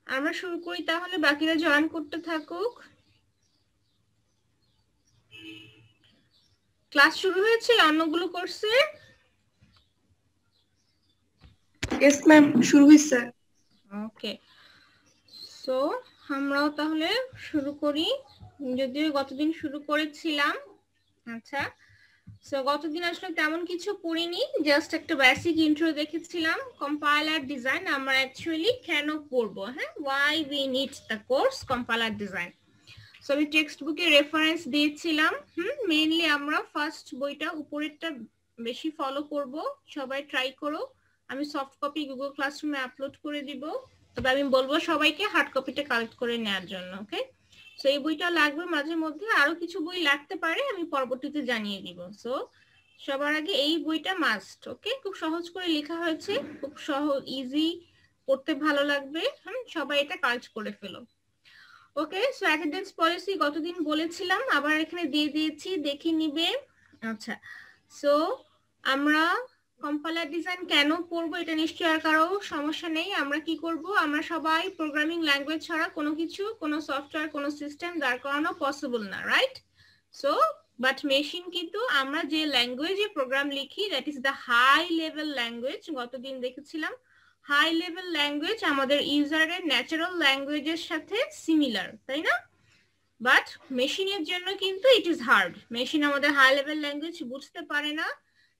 আমরা শুরু করি তাহলে, বাকিরা জয়েন করতে থাকুক। ক্লাস শুরু হয়েছে অন্যগুলো কোর্সে? यस मैम শুরু হইছে। ওকে, সো আমরাও তাহলে শুরু করি, যদিও গতদিন শুরু করেছিলাম। আচ্ছা, সো গতদিন আসলে তেমন কিছু পড়িনি, জাস্ট একটা বেসিক ইন্ট্রো দেখেছিলাম। কম্পাইলার ডিজাইন আমরা অ্যাকচুয়ালি কেন পড়বো, হ্যাঁ, why we need the course compiler design. So আমি টেক্সট বুকে রেফারেন্স দিয়েছিলাম। মেইনলি আমরা ফার্স্ট বইটা উপরেরটা বেশি ফলো করব, সবাই ট্রাই করো। আমি সফট কপি গুগল ক্লাসরুমে আপলোড করে দিব, তবে আমি বলবো সবাইকে হার্ড কপিটা কালেক্ট করে নেওয়ার জন্য। ওকে, সো এই বইটা লাগবে, মাঝে মধ্যে আরো কিছু বই লাগতে পারে, আমি পরবর্তীতে জানিয়ে দিব। সো সবার আগে এই বইটা মাস্ট। ওকে, খুব সহজ করে লেখা হয়েছে, খুব সহজ, ইজি, পড়তে ভালো লাগবে। সবাই এটা কালেক্ট করে ফেলো। ওকে, সো অ্যাটেন্ডেন্স পলিসি গতদিন বলেছিলাম, আবার এখানে দিয়ে দিয়েছি, দেখে নিবে। আচ্ছা, সো আমরা কম্পাইলার ডিজাইন কেন পড়বো এটা নিশ্চয়ই আর কারো সমস্যা নেই। আমরা কি করব, আমরা সবাই প্রোগ্রামিং ল্যাঙ্গুয়েজ ছাড়া কোনো কিছু, কোনো সফটওয়্যার, কোনো সিস্টেম দাঁড় করানো পসিবল না, রাইট? সো বাট মেশিন কিন্তু আমরা যে ল্যাঙ্গুয়েজে প্রোগ্রাম লিখি, that is the high level language. গতদিন দেখেছিলাম হাই লেভেল ল্যাঙ্গুয়েজ আমাদের ইউজারের ন্যাচারাল ল্যাঙ্গুয়েজের সাথে সিমিলার, তাই না? বাট মেশিনের জন্য কিন্তু ইট ইজ হার্ড। মেশিন আমাদের হাই লেভেল ল্যাঙ্গুয়েজ বুঝতে পারে না,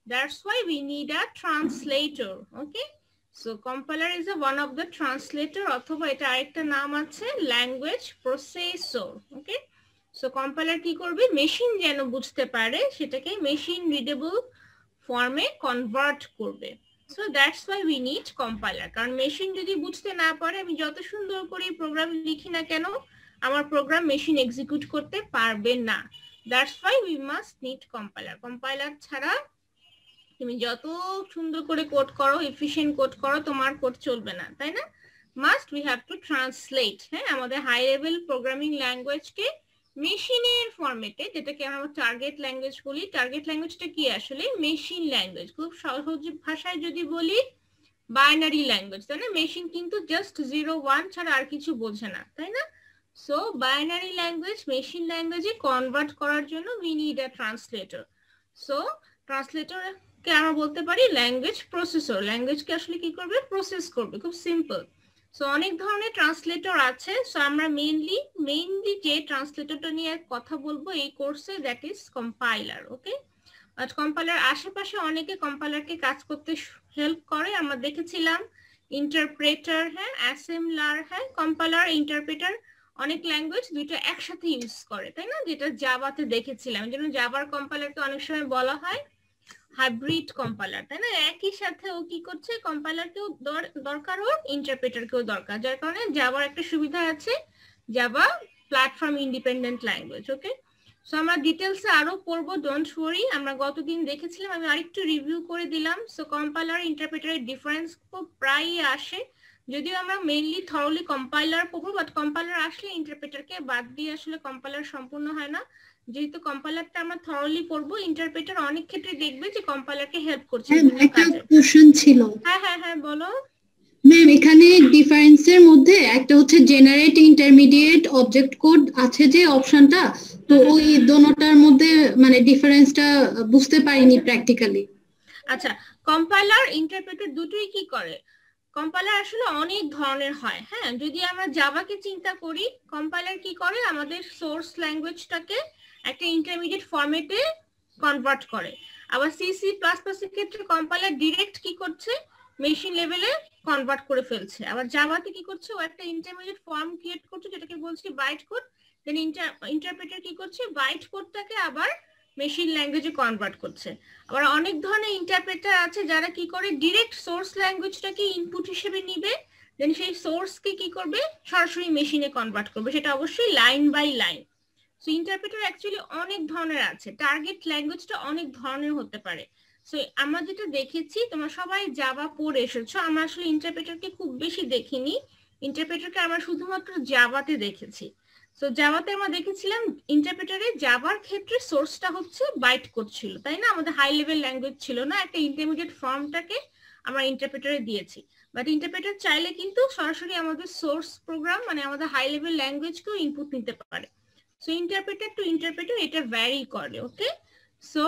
that's why we need a translator. Okay, so compiler is one of the translator, অথবা এটা আরেকটা নাম আছে ল্যাঙ্গুয়েজ প্রসেসর। ওকে, সো কম্পাইলার কি করবে, মেশিন যেন বুঝতে পারে সেটাকে মেশিন রিডেবল ফর্মে কনভার্ট করবে। So that's why we need compiler, কারণ মেশিন যদি বুঝতে না পারে, আমি যত সুন্দর করে প্রোগ্রাম লিখি না কেন, আমার প্রোগ্রাম মেশিন এক্সিকিউট করতে পারবে না। That's why we must need compiler. Compiler ছাড়া তুমি যত সুন্দর করে কোড করো, এফিশিয়েন্ট কোড করো, তোমার কোড চলবে না, তাই না? Must we have to translate, হ্যাঁ, আমাদের হাই লেভেল প্রোগ্রামিং ল্যাঙ্গুয়েজকে মেশিনের ফরম্যাটে, যেটাকে আমরা টার্গেট ল্যাঙ্গুয়েজ বলি। টার্গেট ল্যাঙ্গুয়েজটা কি আসলে? Machine language. খুব সহজ ভাষায় যদি বলি, বাইনারি ল্যাঙ্গুয়েজ, তাই না? মেশিন কিন্তু জাস্ট 0-1 ছাড়া আর কিছু বোঝে না, তাই না? সো বাইনারি ল্যাঙ্গুয়েজ মেশিন ল্যাঙ্গুয়েজে কনভার্ট করার জন্য we need a translator. So ট্রান্সলেটরকে আমরা বলতে পারি ল্যাঙ্গুয়েজ প্রসেসর। ল্যাঙ্গুয়েজকে আসলে কি করবে? প্রসেস করবে, খুব সিম্পল। সো অনেক ধরনের ট্রান্সলেটর আছে। সো আমরা মেইনলি যে ট্রান্সলেটরটা নিয়ে কথা বলবো এই কোর্সে, দ্যাট ইজ কম্পাইলার। ওকে, আর কম্পাইলার আশেপাশে অনেকে কম্পাইলারকে কাজ করতে হেল্প করে, আমরা দেখেছিলাম ইন্টারপ্রেটার, হ্যাঁ, অ্যাসেম্বলার, হ্যাঁ, কম্পাইলার, ইন্টারপ্রেটার, অনেক ল্যাঙ্গুয়েজ দুইটা একসাথে ইউজ করে, তাই না? যেটা জাভাতে দেখেছিলাম, যেন জাভার কম্পাইলারকে অনেক সময় বলা হয় হাইব্রিড কম্পাইলার, তাই না? একই সাথে ও কি করছে, কম্পাইলারকেও দরকার, ওর ইন্টারপ্রেটারকেও দরকার, যার কারণে জাভার একটা সুবিধা আছে, জাভা প্ল্যাটফর্ম ইন্ডিপেন্ডেন্ট ল্যাঙ্গুয়েজ। ওকে, সো আমরা ডিটেলসে আরো পড়বো, ডোন্ট ওয়ারি। আমরা গতদিন দেখেছিলাম, আমি আরেকটু রিভিউ করে দিলাম। সো কম্পাইলার ইন্টারপ্রেটারের ডিফারেন্স খুব প্রায়ই আসে, যদিও আমরা মেইনলি থরলি কম্পাইলার পড়বো, বাট কম্পাইলার আসলে ইন্টারপ্রেটারকে বাদ দিয়ে আসলে কম্পাইলার সম্পূর্ণ হয় না। যেহেতু কম্পাইলারটা আমরা থরলি পড়বো, ইন্টারপ্রেটার অনেক ক্ষেত্রে দেখবে যে কম্পাইলারকে হেল্প করছে বিভিন্ন একটা কাজে। কোশ্চেন ছিল। হ্যাঁ হ্যাঁ হ্যাঁ, বলো ম্যাম, এখানে ডিফারেন্সের মধ্যে একটা হচ্ছে জেনারেট ইন্টারমিডিয়েট অবজেক্ট কোড আছে যে অপশনটা, তো ওই দোনোটার মধ্যে মানে ডিফারেন্সটা বুঝতে পারিনি প্র্যাকটিক্যালি। আচ্ছা, কম্পাইলার ইন্টারপ্রেটার দুটোই কি করে? কম্পাইলার আসলে অনেক ধরনের হয়, হ্যাঁ। যদি আমরা জাভাকে চিন্তা করি, কম্পাইলার কি করে, আমাদের সোর্স ল্যাঙ্গুয়েজটাকে একটা ইন্টারমিডিয়েট ফরম্যাটে কনভার্ট করে। আবার C++ এর ক্ষেত্রে কম্পাইলার ডিরেক্ট কি করছে, মেশিন লেভেলে কনভার্ট করে ফেলছে। আবার জাভাতে কি করছে, ও একটা ইন্টারমিডিয়েট ফর্ম ক্রিয়েট করছে, যেটাকে বলছি বাইট কোড। দেন ইন্টারপ্রেটার কি করছে, বাইট কোডটাকে আবার মেশিন ল্যাঙ্গুয়েজে কনভার্ট করছে। আবার অনেক ধরনের ইন্টারপ্রেটার আছে যারা কি করে, ডিরেক্ট সোর্স ল্যাঙ্গুয়েজটাকে ইনপুট হিসেবে নিবে, দেন সেই সোর্সকে কি করবে, সরাসরি মেশিনে কনভার্ট করবে, সেটা অবশ্যই line by line. So interpreter actually অনেক ধরনের আছে, টার্গেট ল্যাঙ্গুয়েজটা অনেক ধরনের হতে পারে। সো আমরা যেটা দেখেছি, তোমরা সবাই জাভা পড়ে এসেছো, আমরা আসলে ইন্টারপ্রেটারকে খুব বেশি দেখিনি, ইন্টারপ্রেটারকে আমরা শুধুমাত্র জাভাতে দেখেছি। সো জাভাতে আমরা দেখেছিলাম ইন্টারপ্রেটারে জাভার ক্ষেত্রে সোর্সটা হচ্ছে বাইট কোড ছিল, তাই না? আমাদের হাই লেভেল ল্যাঙ্গুয়েজ ছিল না, একটা ইন্টারমিডিয়েট ফর্মটাকে আমরা ইন্টারপ্রেটারে দিয়েছি। বাট ইন্টারপ্রেটার চাইলে কিন্তু সরাসরি আমাদের সোর্স প্রোগ্রাম মানে আমাদের হাই লেভেল ল্যাঙ্গুয়েজকেও ইনপুট নিতে পারে। সো ইন্টারপ্রেটার টু ইন্টারপ্রেটার এটা ভ্যারি করে। ওকে, সো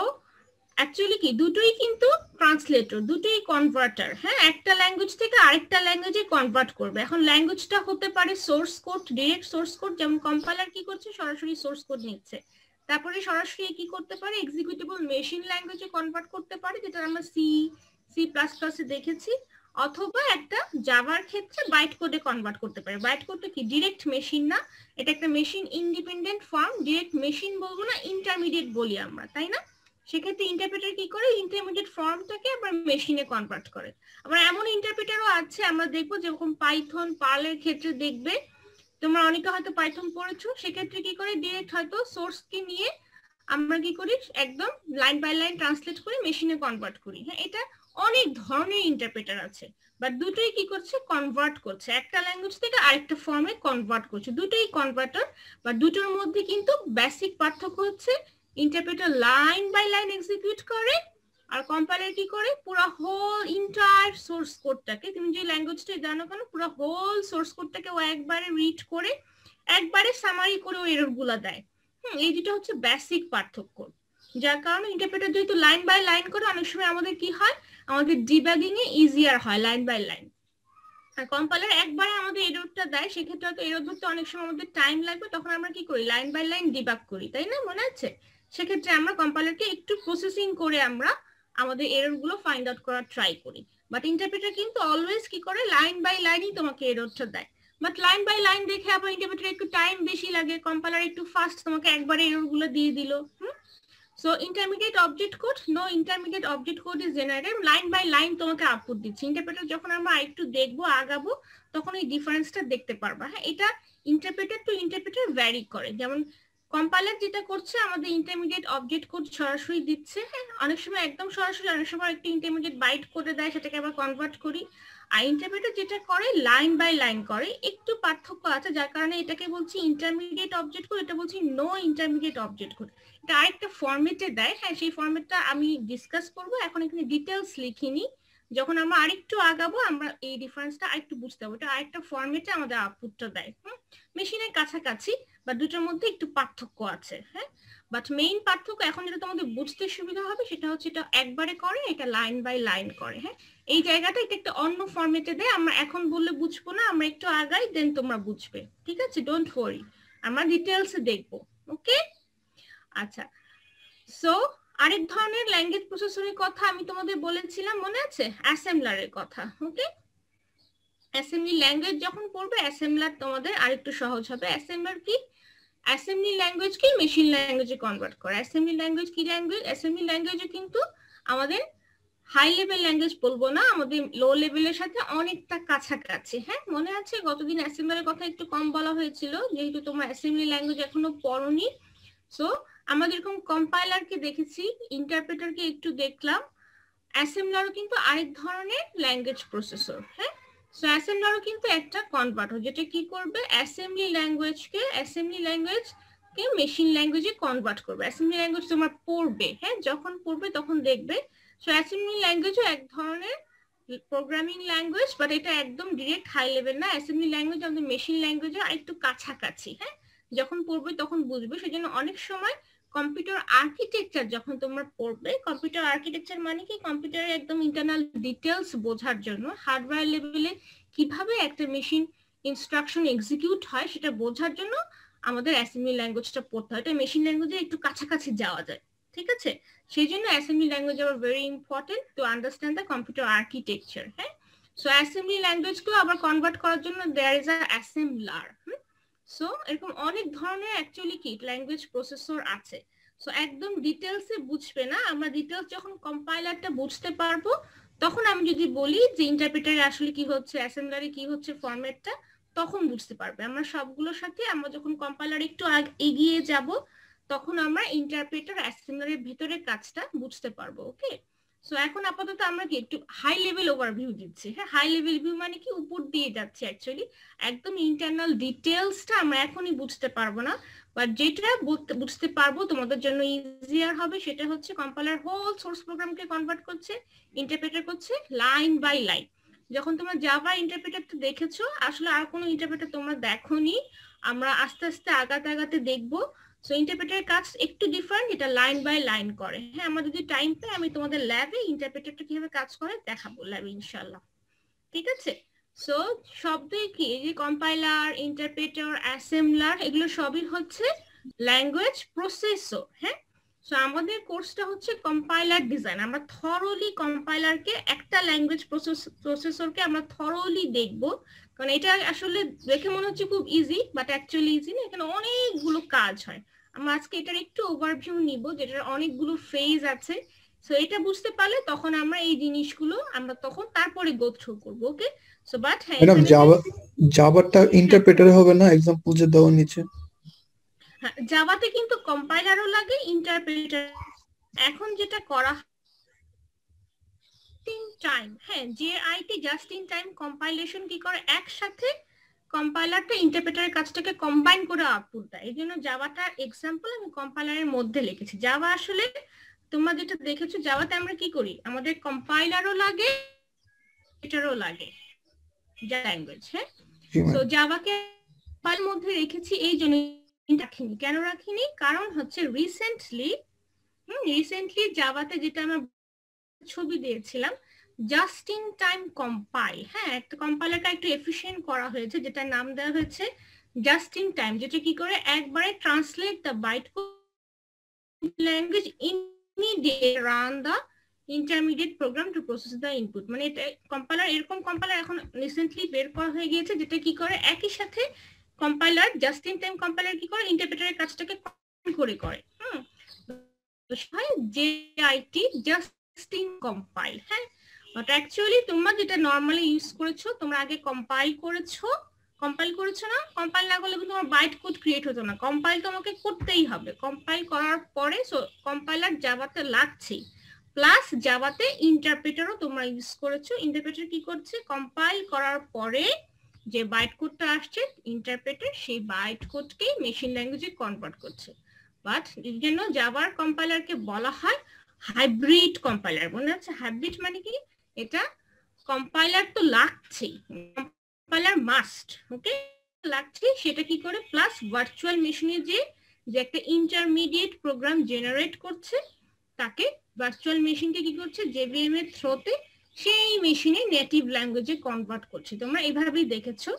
অ্যাকচুয়ালি কি দুটোই কিন্তু ট্রান্সলেটর, দুটোই কনভার্টার। হ্যাঁ, একটা ল্যাঙ্গুয়েজ থেকে আরেকটা ল্যাঙ্গুয়েজে কনভার্ট করবে। এখন ল্যাঙ্গুয়েজটা হতে পারে source code, direct source code, যেমন কম্পাইলার কি করছে সরাসরি সোর্স কোড নিচ্ছে, তারপরে সরাসরি কি করতে পারে এক্সিকিউটেবল মেশিন ল্যাঙ্গুয়েজে কনভার্ট করতে পারে, যেটা আমরা সি প্লাস প্লাসে দেখেছি, অথবা একটা জাভার ক্ষেত্রে বাইট কোডে কনভার্ট করতে পারে। বাইট কোডটা কি ডিরেক্ট মেশিন না, এটা একটা machine independent form. Direct machine বলবো না, ইন্টারমিডিয়েট বলি আমরা, তাই না? সেক্ষেত্রে ইন্টারপ্রেটার কি করে ইন্টারমিডিয়েট ফর্মটাকে আবার মেশিনে কনভার্ট করে। আবার এমন ইন্টারপ্রেটারও আছে আমরা দেখবো, যেরকম পাইথন পার্লের ক্ষেত্রে দেখবে, তোমরা অনেকে হয়তো পাইথন পড়েছো, সেক্ষেত্রে কি করে ডিরেক্ট হয়তো সোর্সকে নিয়ে আমরা কি করি একদম লাইন বাই লাইন ট্রান্সলেট করে মেশিনে কনভার্ট করি। হ্যাঁ, এটা অনেক ধরনের ইন্টারপ্রেটার আছে, বাট দুটোই কি করছে কনভার্ট করছে, একটা ল্যাঙ্গুয়েজ থেকে আরেকটা ফর্মে কনভার্ট করছে, দুটোই কনভার্টার। বাট দুটোর মধ্যে কিন্তু বেসিক পার্থক্য হচ্ছে interpreter line by line execute করে, আর কম্পাইলার কি করে পুরো হোল ইন্টায়ার সোর্স কোডটাকে, তুমি যে ল্যাঙ্গুয়েজটাই জানো কেন, পুরো হোল সোর্স কোডটাকে ও একবারে রিড করে একবারে সামারি করে ও এরর গুলা দেয়। এই দুটো হচ্ছে বেসিক পার্থক্য, যার কারণে ইন্টারপ্রেটার যেহেতু লাইন বাই লাইন করে, অনেক সময় আমাদের কি হয়, আমাদের ডিবাগিং এ ইজিয়ার হয় লাইন বাই লাইন। আর কম্পাইলার একবারে আমাদের এররটা দেয়, সেক্ষেত্রে হয়তো এরর ধরতে অনেক সময় আমাদের টাইম লাগবে, তখন আমরা কি করি লাইন বাই লাইন ডিবাগ করি, তাই না? মনে আছে? সেক্ষেত্রে আমরা কম্পাইলারকে একটু প্রসেসিং করে আমরা আমাদের এরর গুলো ফাইন্ড আউট করার ট্রাই করি। বাট ইন্টারপ্রেটার কিন্তু অলওয়েজ কি করে লাইন বাই লাইনই তোমাকে এররটা দেয়। বাট লাইন বাই লাইন দেখে আবার ইন্টারপ্রেটার একটু টাইম বেশি লাগে, কম্পাইলার একটু ফাস্ট তোমাকে একবারে এরর গুলো দিয়ে দিল। So intermediate object code, no intermediate object code is generated, line by line তোমাকে আউটপুট দিচ্ছে। ইন্টারপ্রেটার যখন আমরা আরেকটু দেখবো আগাবো তখন এই ডিফারেন্সটা দেখতে পারবা। হ্যাঁ, এটা ইন্টারপ্রেটার টু ইন্টারপ্রেটার ভ্যারি করে। যেমন কম্পাইলার যেটা করছে আমাদের ইন্টারমিডিয়েট অবজেক্ট কোড সরাসরি দিচ্ছে, হ্যাঁ অনেক সময় একদম সরাসরি, অনেক সময় একটু ইন্টারমিডিয়েট বাইট করে দেয়, সেটাকে আবার কনভার্ট করি। আর ইন্টারপ্রেটার যেটা করে লাইন বাই লাইন করে, একটু পার্থক্য আছে, যার কারণে এটাকে বলছি ইন্টারমিডিয়েট অবজেক্ট কোড, এটা বলছি নো ইন্টারমিডিয়েট অবজেক্ট কোড। এটা আরেকটা ফরম্যাটে দেয়, হ্যাঁ সেই ফরম্যাটটা আমি ডিসকাস করবো, এখন এখানে ডিটেলস লিখিনি, যখন আমরা আরেকটু আগাবো আমরা এই ডিফারেন্সটা আরেকটু বুঝতে পারবো। এটা আরেকটা ফরম্যাটে আমাদের আউটপুটটা দেয়, মেশিনের কাছাকাছি, বা দুটোর মধ্যে একটু পার্থক্য আছে। হ্যাঁ, বাট মেইন পার্থক্য এখন যেটা তোমাদের বুঝতে সুবিধা হবে সেটা হচ্ছে এটা একবারে করে, এটা লাইন বাই লাইন করে। হ্যাঁ, এই জায়গাটা এটা একটা অন্য ফরম্যাটে দেয়, আমরা এখন বললে বুঝবো না, আমরা একটু আগাই দেন তোমরা বুঝবে, ঠিক আছে? ডোন্ট ওয়ারি, আমরা ডিটেলসে দেখবো। ওকে, আচ্ছা। সো আরেক ধরনের ল্যাঙ্গুয়েজ প্রসেসরের কথা আমি তোমাদের বলেছিলাম, মনে আছে? অ্যাসেম্বলারের কথা। ওকে, অ্যাসেম্বলি ল্যাঙ্গুয়েজ যখন পড়বে অ্যাসেম্বলার তোমাদের আরেকটু সহজ হবে। অ্যাসেম্বলার কি? অ্যাসেম্বলি ল্যাঙ্গুয়েজকে মেশিন ল্যাঙ্গুয়েজে কনভার্ট করে। অ্যাসেম্বলি ল্যাঙ্গুয়েজ কি ল্যাঙ্গুয়েজ? অ্যাসেম্বলি ল্যাঙ্গুয়েজে কিন্তু আমাদের হাই লেভেল ল্যাঙ্গুয়েজ বলবো না, আমাদের লো লেভেলের সাথে অনেকটা কাছাকাছি। হ্যাঁ, মনে আছে গতদিন অ্যাসেম্বলারের কথা একটু কম বলা হয়েছিল, যেহেতু তোমরা অ্যাসেম্বলি ল্যাঙ্গুয়েজ এখনো পড়োনি। সো আমরা যেরকম কম্পাইলারকে দেখেছি, ইন্টারপ্রেটারকে একটু দেখলাম, অ্যাসেম্বলারও কিন্তু আরেক ধরনের ল্যাঙ্গুয়েজ প্রসেসর। হ্যাঁ, সো অ্যাসেম্বলারও কিন্তু একটা কনভার্টার, যেটা কি করবে অ্যাসেম্বলি ল্যাঙ্গুয়েজকে মেশিন ল্যাঙ্গুয়েজে কনভার্ট করবে। অ্যাসেম্বলি ল্যাঙ্গুয়েজ তোমরা পড়বে, হ্যাঁ যখন পড়বে তখন দেখবে। সো অ্যাসেম্বলি ল্যাঙ্গুয়েজও এক ধরনের প্রোগ্রামিং ল্যাঙ্গুয়েজ, বাট এটা একদম ডিরেক্ট হাই লেভেল না। অ্যাসেম্বলি ল্যাঙ্গুয়েজ আমাদের মেশিন ল্যাঙ্গুয়েজের একটু কাছাকাছি। হ্যাঁ, যখন পড়বে তখন বুঝবে। সেজন্য অনেক সময় কম্পিউটার আর্কিটেকচার যখন তোমরা পড়বে, কম্পিউটার আর্কিটেকচার মানে কি, কম্পিউটারের একদম ইন্টারনাল ডিটেলস বোঝার জন্য, হার্ডওয়্যার লেভেলে কিভাবে একটা মেশিন ইনস্ট্রাকশন এক্সিকিউট হয় সেটা বোঝার জন্য আমাদের অ্যাসেম্বলি ল্যাঙ্গুয়েজটা পড়তে হয়। এটা মেশিন ল্যাঙ্গুয়েজে একটু কাছাকাছি যাওয়া যায়, ঠিক আছে? সেই জন্য অ্যাসেম্বলি ল্যাঙ্গুয়েজ আর very important to understand the computer architecture. হ্যাঁ, সো অ্যাসেম্বলি ল্যাঙ্গুয়েজকেও আবার কনভার্ট করার জন্য there is a assembler. So এরকম অনেক ধরনের অ্যাকচুয়ালি কি ল্যাঙ্গুয়েজ প্রসেসর আছে। সো একদম ডিটেলসে বুঝবে না, আমরা ডিটেলস যখন কম্পাইলারটা বুঝতে পারবো তখন আমি যদি বলি যে ইন্টারপ্রেটারে আসলে কি হচ্ছে, অ্যাসেম্বলারে কি হচ্ছে ফরম্যাটটা, তখন বুঝতে পারবে। আমরা সবগুলোর সাথে আমরা যখন কম্পাইলার একটু এগিয়ে যাব তখন আমরা ইন্টারপ্রেটার অ্যাসেম্বলারের ভিতরে কাজটা বুঝতে পারবো। ওকে, সো এখন আপাতত আমরা কি একটু হাই লেভেল ওভারভিউ দিচ্ছি। হ্যাঁ, হাই লেভেল ভিউ মানে কি উপর দিয়ে যাচ্ছে, অ্যাকচুয়ালি একদম ইন্টারনাল ডিটেলসটা আমরা এখনই বুঝতে পারবো না, বাট যেটা বুঝতে পারবো তোমাদের জন্য ইজিয়ার হবে সেটা হচ্ছে কম্পাইলার হোল সোর্স প্রোগ্রামকে কনভার্ট করছে, ইন্টারপ্রেটার করছে লাইন বাই লাইন। যখন তোমরা জাভা ইন্টারপ্রেটারটা দেখেছো, আসলে আর কোনো ইন্টারপ্রেটার তোমরা দেখোনি, আমরা আস্তে আস্তে আগাতে দেখবো। সো ইন্টারপ্রেটারের কাজ একটু ডিফারেন্ট, এটা লাইন বাই লাইন করে। হ্যাঁ, আমরা যদি টাইম পাই আমি তোমাদের ল্যাবে ইন্টারপ্রেটারটা কিভাবে কাজ করে দেখাবো ল্যাবে ইনশাল্লাহ, ঠিক আছে? সো শব্দই কি, এই যে কম্পাইলার, ইন্টারপ্রেটার, অ্যাসেম্বলার, এগুলো সবই হচ্ছে ল্যাঙ্গুয়েজ প্রসেসর। হ্যাঁ, সো আমাদের কোর্সটা হচ্ছে কম্পাইলার ডিজাইন। আমরা থরলি কম্পাইলারকে, একটা ল্যাঙ্গুয়েজ প্রসেসরকে আমরা থরলি দেখব, কারণ এটা আসলে দেখে মনে হচ্ছে খুব ইজি, বাট অ্যাকচুয়ালি ইজি না, এখানে অনেকগুলো কাজ হয়। আমরা আজকে এটার একটু ওভারভিউ নিব, যেটার অনেকগুলো ফেজ আছে। সো এটা বুঝতে পারলে তখন আমরা এই জিনিসগুলো আমরা তখন তারপরে গো থ্রু করব। ওকে, সো বাট হ্যাঁ, ম্যাডাম জাভাটা ইন্টারপ্রেটার হবে না? एग्जांपल যে দাও নিচে। হ্যাঁ, জাভাতে কিন্তু কম্পাইলারও লাগে, ইন্টারপ্রেটার। এখন যেটা করা টাইম, হ্যাঁ, JIT just in time compilation কি করে, একসাথে কম্পাইলারটা ইন্টারপ্রেটারের কাজটাকে কম্বাইন করে আউটপুট দেয়। এই জন্য জাভাটার এক্সাম্পল আমি কম্পাইলারের মধ্যে লিখেছি। জাভা আসলে তোমরা যেটা দেখেছো, জাভাতে আমরা কি করি, আমাদের কম্পাইলারও লাগে, এটারও লাগে, যা ল্যাঙ্গুয়েজ। হ্যাঁ, তো জাভাকে কম্পাইল মধ্যে রেখেছি এই জন্য রাখিনি। কেন রাখিনি? কারণ হচ্ছে রিসেন্টলি জাভাতে যেটা আমরা ছবি দিয়েছিলাম, জাস্ট ইন টাইম কম্পাইল। হ্যাঁ, একটা কম্পাইলারটা একটু এফিশিয়েন্ট করা হয়েছে, যেটা নাম দেওয়া হয়েছে জাস্ট ইন টাইম, যেটা কি করে একবারে translate the byte language immediate run the intermediate program to process the input. মানে এটা কম্পাইলার, এরকম কম্পাইলার এখন রিসেন্টলি বের করা হয়ে গিয়েছে, যেটা কি করে একই সাথে compiler, just in time compiler কি করে ইন্টারপ্রেটারের কাজটাকে করে JIT জাস্ট ইন কম্পাইল। হ্যাঁ, বাট অ্যাকচুয়ালি তোমরা যেটা নরমালি ইউজ করেছো, তোমরা আগে কম্পাইল করেছো না? কম্পাইল না করলে কিন্তু তোমার বাইট কোড ক্রিয়েট হতো না। কম্পাইল তোমাকে করতেই হবে। কম্পাইল করার পরে কম্পাইলার জাভাতে লাগছেই, প্লাস জাভাতে ইন্টারপ্রেটারও তোমরা ইউজ করেছো। ইন্টারপ্রেটার কি করছে, কম্পাইল করার পরে যে বাইট কোডটা আসছে ইন্টারপ্রেটার সেই বাইট কোডকে মেশিন ল্যাঙ্গুয়েজে কনভার্ট করছে। বাট এর জন্য জাভার কম্পাইলারকে বলা হয় হাইব্রিড কম্পাইলার। মনে আছে হাইব্রিড মানে কি? এটা কম্পাইলার তো লাগছেই, কম্পাইলার মাস্ট, ওকে, লাগছে। সেটা কি করে, প্লাস ভার্চুয়াল মেশিনে যে একটা ইন্টারমিডিয়েট প্রোগ্রাম জেনারেট করছে, তাকে ভার্চুয়াল মেশিনকে কি করছে, JVM এর থ্রোতে সেই মেশিনে নেটিভ ল্যাঙ্গুয়েজে কনভার্ট করছে। তোমরা এইভাবেই দেখেছো।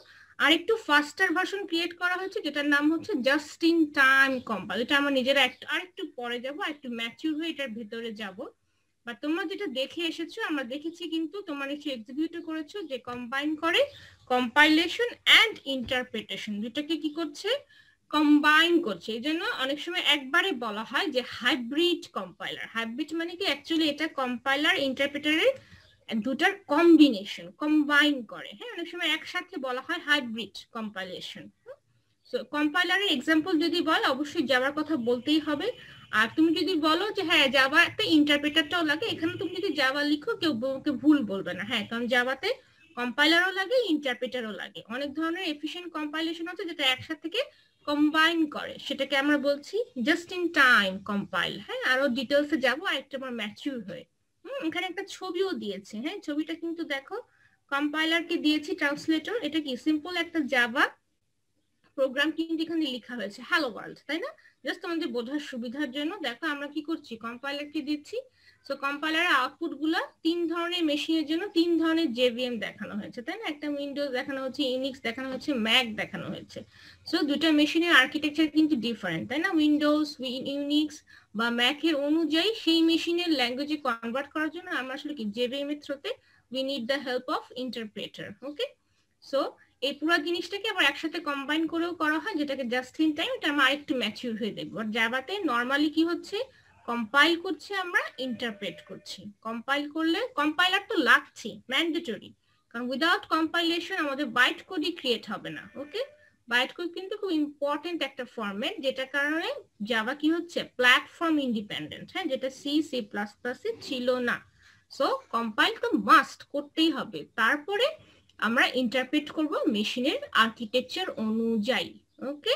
আর একটু ফাস্টার ভার্সন ক্রিয়েট করা হয়েছে, যেটার নাম হচ্ছে জাস্ট ইন টাইম কম্পাইল। এটা আমরা নিজেরা আরেকটু পরে যাবো, একটু ম্যাচিউর হয়ে এটার ভিতরে যাবো। বা তোমরা যেটা দেখে এসেছো, আমরা দেখেছি কিন্তু তোমরা নিশ্চয়ই এক্সিকিউট করেছো, যে কম্বাইন করে কম্পাইলেশন এন্ড ইন্টারপ্রিটেশন, দুটাকে কি করছে, কম্বাইন করছে। এই জন্য অনেক সময় একবারে বলা হয় যে হাইব্রিড কম্পাইলার। হাইব্রিড মানে কি, অ্যাকচুয়ালি এটা কম্পাইলার ইন্টারপ্রিটারের দুটার কম্বিনেশন, কম্বাইন করে। হ্যাঁ, অনেক সময় একসাথে বলা হয় হাইব্রিড কম্পাইলেশন। সো কম্পাইলারের এক্সাম্পল যদি বল, অবশ্যই জাভার কথা বলতেই হবে। আর তুমি যদি বলো যে হ্যাঁ জাভা একটা ইন্টারপ্রেটারটাও লাগে, এখানে তুমি যদি জাভা লিখো কেউ ভুল বলবে না। হ্যাঁ, কারণ জাভাতে কম্পাইলারও লাগে, ইন্টারপ্রেটারও লাগে। অনেক ধরনের এফিশিয়েন্ট কম্পাইলেশন আছে যেটা একসাথে থেকে কম্বাইন করে, সেটাকে আমরা বলছি জাস্ট ইন টাইম কম্পাইল। হ্যাঁ, আরো ডিটেলসে যাবো আরেকটা আমার ম্যাচিউর হয়ে। এখানে একটা ছবিও দিয়েছে। হ্যাঁ, ছবিটা কিন্তু দেখো, কম্পাইলারকে দিয়েছি ট্রান্সলেটর। এটা কি সিম্পল একটা জাভা প্রোগ্রাম কিন্তু এখানে লেখা হয়েছে হ্যালো ওয়ার্ল্ড, তাই না? জাস্ট আমাদের বোঝার সুবিধার জন্য দেখো আমরা কি করছি, কম্পাইলারকে দিচ্ছি। সো কম্পাইলারের আউটপুট গুলা 3 ধরনের মেশিনের জন্য 3 ধরনের JVM দেখানো হয়েছে, তাই না? একটা উইন্ডোজ দেখানো হচ্ছে, ইউনিক্স দেখানো হচ্ছে, ম্যাক দেখানো হয়েছে। সো দুটো মেশিনের আর্কিটেকচার কিন্তু ডিফারেন্ট, তাই না? উইন্ডোজ, ইউনিক্স বা ম্যাকের অনুযায়ী সেই মেশিনের ল্যাঙ্গুয়েজে কনভার্ট করার জন্য আমরা আসলে কি JVM এর থ্রুতে we need the help of interpreter. Okay, so এই পুরো জিনিসটাকে আবার একসাথে কম্বাইন করেও করা হয়, যেটাকে জাস্ট ইন টাইম। এটা আমরা আরেকটু ম্যাচিউর হয়ে দেখবো। আর জাভাতে নরমালি কি হচ্ছে, কম্পাইল করছে, আমরা ইন্টারপ্রেট করছি। কম্পাইল করলে কম্পাইলার তো লাগছে, ম্যান্ডেটরি, কারণ উইদাউট কম্পাইলেশন আমাদের বাইট কোডই ক্রিয়েট হবে না। ওকে, বাইট কোড কিন্তু খুব ইম্পর্টেন্ট একটা ফরম্যাট, যেটা কারণে জাভা কি হচ্ছে, প্ল্যাটফর্ম ইন্ডিপেন্ডেন্ট। হ্যাঁ, যেটা C++ এ ছিল না। সো কম্পাইল তো মাস্ট করতেই হবে, তারপরে আমরা ইন্টারপ্রেট করব মেশিনের আর্কিটেকচার অনুযায়ী। ওকে,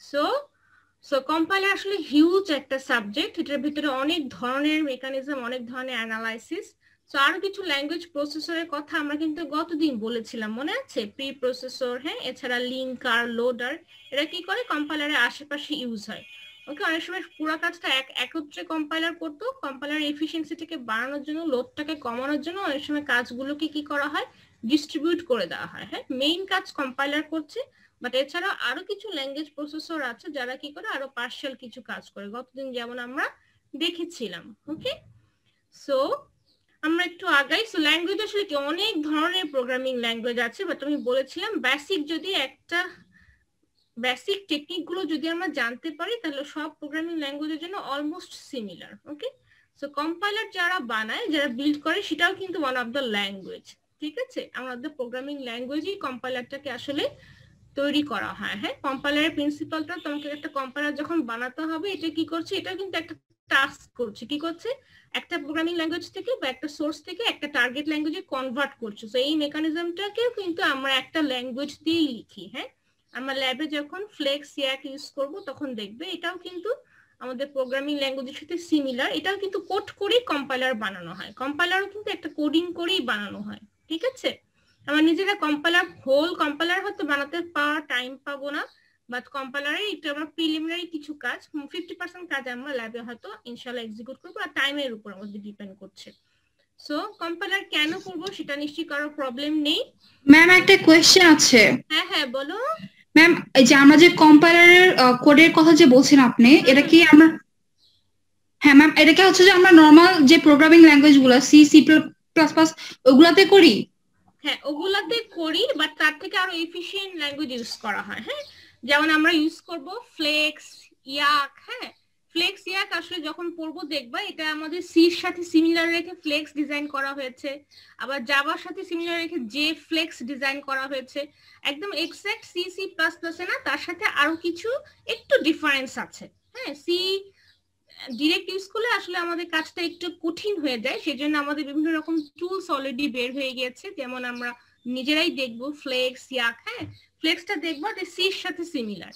সো কম্পাইলার আসলে হিউজ একটা সাবজেক্ট। এটার ভিতরে অনেক ধরনের মেকানিজম, অনেক ধরনের অ্যানালাইসিস। সো আরো কিছু ল্যাঙ্গুয়েজ প্রসেসরের কথা আমরা কিন্তু গতদিন বলেছিলাম, মনে আছে? প্রি প্রসেসর, হ্যাঁ, এছাড়া লিঙ্কার, লোডার, এরা কি করে কম্পাইলারের আশেপাশে ইউজ হয়। ওকে, অনেক সময় পুরো কাজটা একত্রে কম্পাইলার করতো, কম্পাইলার এফিসিয়েন্সিটাকে বাড়ানোর জন্য, লোডটাকে কমানোর জন্য অনেক সময় কাজগুলোকে কি করা হয়, ডিস্ট্রিবিউট করে দেওয়া হয়। হ্যাঁ, মেইন কাজ কম্পাইলার করছে, বাট এছাড়া আরো কিছু ল্যাঙ্গুয়েজ প্রসেসর আছে যারা কি করে আরো পার্শিয়াল কিছু কাজ করে, গতদিন যেমন আমরা দেখেছিলাম। ওকে, সো আমরা একটু আগাই। সো ল্যাঙ্গুয়েজ আসলে কি অনেক ধরনের প্রোগ্রামিং ল্যাঙ্গুয়েজ আছে, বাট আমি বলেছিলাম বেসিক যদি একটা বেসিক টেকনিক গুলো যদি আমরা জানতে পারি তাহলে সব প্রোগ্রামিং ল্যাঙ্গুয়েজের জন্য অলমোস্ট সিমিলার। ওকে, সো কম্পাইলার যারা বানায়, যারা বিল্ড করে, সেটাও কিন্তু ওয়ান অফ দ্য ল্যাঙ্গুয়েজ। ঠিক আছে, আমাদের প্রোগ্রামিং ল্যাঙ্গুয়েজই কম্পাইলারটাকে আসলে তৈরি করা হয়। হ্যাঁ, কম্পাইলারের প্রিন্সিপালটা, তোমাকে একটা কম্পাইলার যখন বানাতে হবে, এটা কি করছে, এটা কিন্তু একটা টাস্ক করছে। কি করছে, একটা প্রোগ্রামিং ল্যাঙ্গুয়েজ থেকে বা একটা সোর্স থেকে একটা টার্গেট ল্যাঙ্গুয়েজে কনভার্ট করছে। সো এই মেকানিজমটাকেও কিন্তু আমরা একটা ল্যাঙ্গুয়েজ দিয়েই লিখি। হ্যাঁ, আমরা ল্যাবে যখন ফ্লেক্স ইয়াক ইউজ করব তখন দেখবে এটাও কিন্তু আমাদের প্রোগ্রামিং ল্যাঙ্গুয়েজের সাথে সিমিলার। এটাও কিন্তু কোড করেই কম্পাইলার বানানো হয়, কম্পাইলারও কিন্তু একটা কোডিং করেই বানানো হয়। ঠিক আছে, আমরা নিজেরা কম্পাইলার, হোল কম্পাইলার হয়তো বানাতে টাইম পাবো না, বাট কম্পাইলারে একটু আমরা প্রিলিমিনারি কিছু কাজ, 50% কাজ আমরা ল্যাবে হয়তো ইনশাআল্লাহ এক্সিকিউট করবো, আর টাইমের উপর আমাদের ডিপেন্ড করছে। সো কম্পাইলার কেন করব সেটা নিশ্চয়ই কারো প্রবলেম নেই। ম্যাম একটা কোয়েশ্চেন আছে। হ্যাঁ হ্যাঁ বলো। ম্যাম এই যে আমরা যে কম্পাইলারের কোডের কথা যে বলছেন আপনি, এটা কি আমরা, হ্যাঁ ম্যাম, এটা কি হচ্ছে যে আমরা নরমাল যে প্রোগ্রামিং ল্যাঙ্গুয়েজ গুলো সি, সি প্লাস প্লাস ওগুলাতে করি? হ্যাঁ, ওগুলাতে করি, বাট তার থেকে আরো এফিশিয়েন্ট ল্যাঙ্গুয়েজ ইউজ করা হয়। হ্যাঁ, যেমন আমরা ইউজ করব ফ্লেক্স, ইয়াক। হ্যাঁ, ফ্লেক্স ইয়াক আসলে যখন পড়বো দেখবা এটা আমাদের সির সাথে সিমিলার রেখে ফ্লেক্স ডিজাইন করা হয়েছে, আবার জাভার সাথে সিমিলার রেখে জে ফ্লেক্স ডিজাইন করা হয়েছে। একদম exact C C plus plus না, তার সাথে আরো কিছু একটু ডিফারেন্স আছে। হ্যাঁ, সি ডিরেক্ট ইউজ করলে আসলে আমাদের কাজটা একটু কঠিন হয়ে যায়, সেজন্য আমাদের বিভিন্ন রকম টুলস অলরেডি বের হয়ে গেছে, যেমন আমরা নিজেরাই দেখবো ফ্লেক্স, ইয়াক। হ্যাঁ, ফ্লেক্সটা দেখবো যে সির সাথে সিমিলার,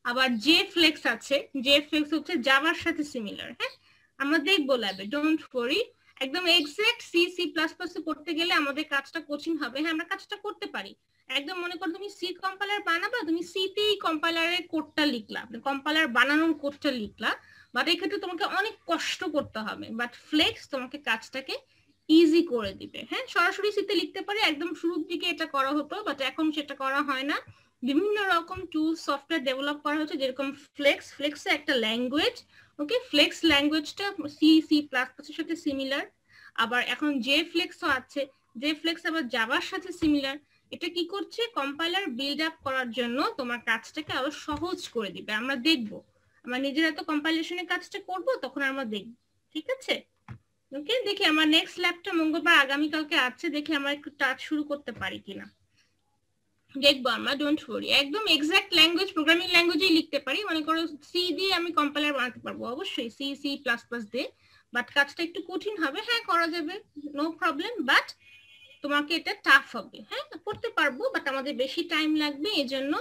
আবার যে ফ্লেক্স আছে, যে ফ্লেক্স হচ্ছে জাভার সাথে সিমিলার। হ্যাঁ, আমরা দেখবো ল্যাবে, ডোন্ট ওয়ারি। একদম exact C C plus plus পড়তে গেলে আমাদের কাজটা কঠিন হবে। হ্যাঁ, আমরা কাজটা করতে পারি। একদম মনে করো তুমি সি কম্পাইলার বানাবা, তুমি সিতেই কম্পাইলারের কোডটা লিখলা, কম্পাইলার বানানোর কোডটা লিখলা, বাট এক্ষেত্রে তোমাকে অনেক কষ্ট করতে হবে। বাট ফ্লেক্স তোমাকে কাজটাকে ইজি করে দিবে। হ্যাঁ, সরাসরি সিতে লিখতে পারে, একদম শুরুর দিকে এটা করা হতো, বাট এখন সেটা করা হয় না। বিভিন্ন রকম টুল সফটওয়্যার ডেভেলপ করা হচ্ছে, যেরকম ফ্লেক্স। ফ্লেক্স একটা ল্যাঙ্গুয়েজ। ওকে, ফ্লেক্স ল্যাঙ্গুয়েজটা সি সি প্লাস প্লাসের সাথে সিমিলার। আবার এখন জে ফ্লেক্সও আছে, জে ফ্লেক্স আবার জাভার সাথে সিমিলার। এটা কি করছে, কম্পাইলার বিল্ড আপ করার জন্য তোমার কাজটাকে আরো সহজ করে দিবে। আমরা দেখবো, আমরা নিজেরা তো কম্পাইলেশনের কাজটা করব, তখন আমরা দেখব। ঠিক আছে, ওকে, দেখি আমার নেক্সট ল্যাবটা মঙ্গলবার আগামীকালকে আছে, দেখি আমরা একটু টাচ শুরু করতে পারি কিনা, দেখবো আমরা। ডোন্ট ওয়ারি, একদম এক্সাক্ট ল্যাঙ্গুয়েজ, প্রোগ্রামিং ল্যাঙ্গুয়েজেই লিখতে পারি। মনে করো সি দিয়ে আমি কম্পাইলার বানাতে পারবো, অবশ্যই সি সি প্লাস প্লাস দিয়ে, বাট কাজটা একটু কঠিন হবে। হ্যাঁ, করা যাবে, নো প্রবলেম, বাট তোমাকে এটা টাফ হবে। হ্যাঁ, করতে পারবো, বাট আমাদের বেশি টাইম লাগবে। এই জন্য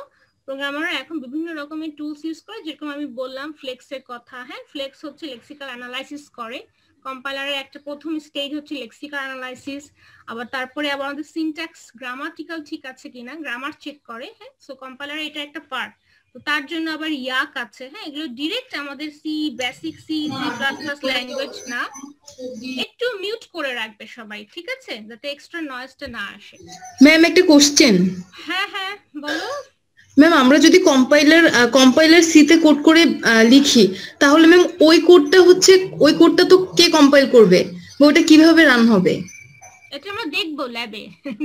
প্রোগ্রামাররা এখন বিভিন্ন রকমের টুলস ইউজ করে, যেরকম আমি বললাম ফ্লেক্সের কথা। হ্যাঁ, ফ্লেক্স হচ্ছে লেক্সিক্যাল অ্যানালাইসিস করে। কম্পাইলারের একটা প্রথম স্টেজ হচ্ছে লেক্সিক্যাল অ্যানালাইসিস, আবার তারপরে আবার আমাদের সিনট্যাক্স, গ্রামাটিক্যাল ঠিক আছে কিনা, গ্রামার চেক করে। হ্যাঁ, সো কম্পাইলারের এটা একটা পার্ট। তো তার জন্য আবার ইয়াক আছে। হ্যাঁ, এগুলো ডিরেক্ট আমাদের C, basic C C plus plus language না। একটু মিউট করে রাখবে সবাই, ঠিক আছে, যাতে এক্সট্রা নয়েজটা না আসে। ম্যাম একটা কোশ্চেন। হ্যাঁ হ্যাঁ বলো। ম্যাম আমরা যদি কম্পাইলার সি তে কোড করে লিখি, তাহলে ম্যাম ওই কোডটা তো কে কম্পাইল করবে, বা ওটা কিভাবে রান হবে? এটা আমরা দেখবো ল্যাবে,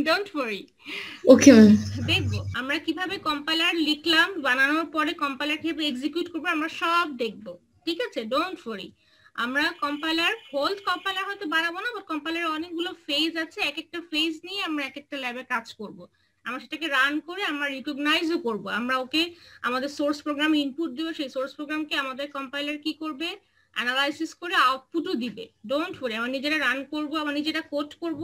ডোন্ট ওয়ারি। ওকে ম্যাম, দেখবো আমরা কিভাবে কম্পাইলার লিখলাম, বানানোর পরে কম্পাইলার কিভাবে এক্সিকিউট করবো, আমরা সব দেখবো। ঠিক আছে, ডোন্ট ওয়ারি। আমরা কম্পাইলার, হোল কম্পাইলার হয়তো বানাবো না, বাট কম্পাইলারের অনেকগুলো ফেজ আছে, এক একটা ফেজ নিয়ে আমরা এক একটা ল্যাবে কাজ করব। আমরা সেটাকে রান করে আমরা রিকগনাইজও করব। আমরা ওকে আমাদের সোর্স প্রোগ্রাম ইনপুট দেবো, সেই সোর্স প্রোগ্রামকে আমাদের কম্পাইলার কি করবে, অ্যানালাইসিস করে আউটপুটও দিবে। ডোন্ট ওয়ারি, আমরা নিজেরা রান করব, আমরা নিজেরা কোড করব,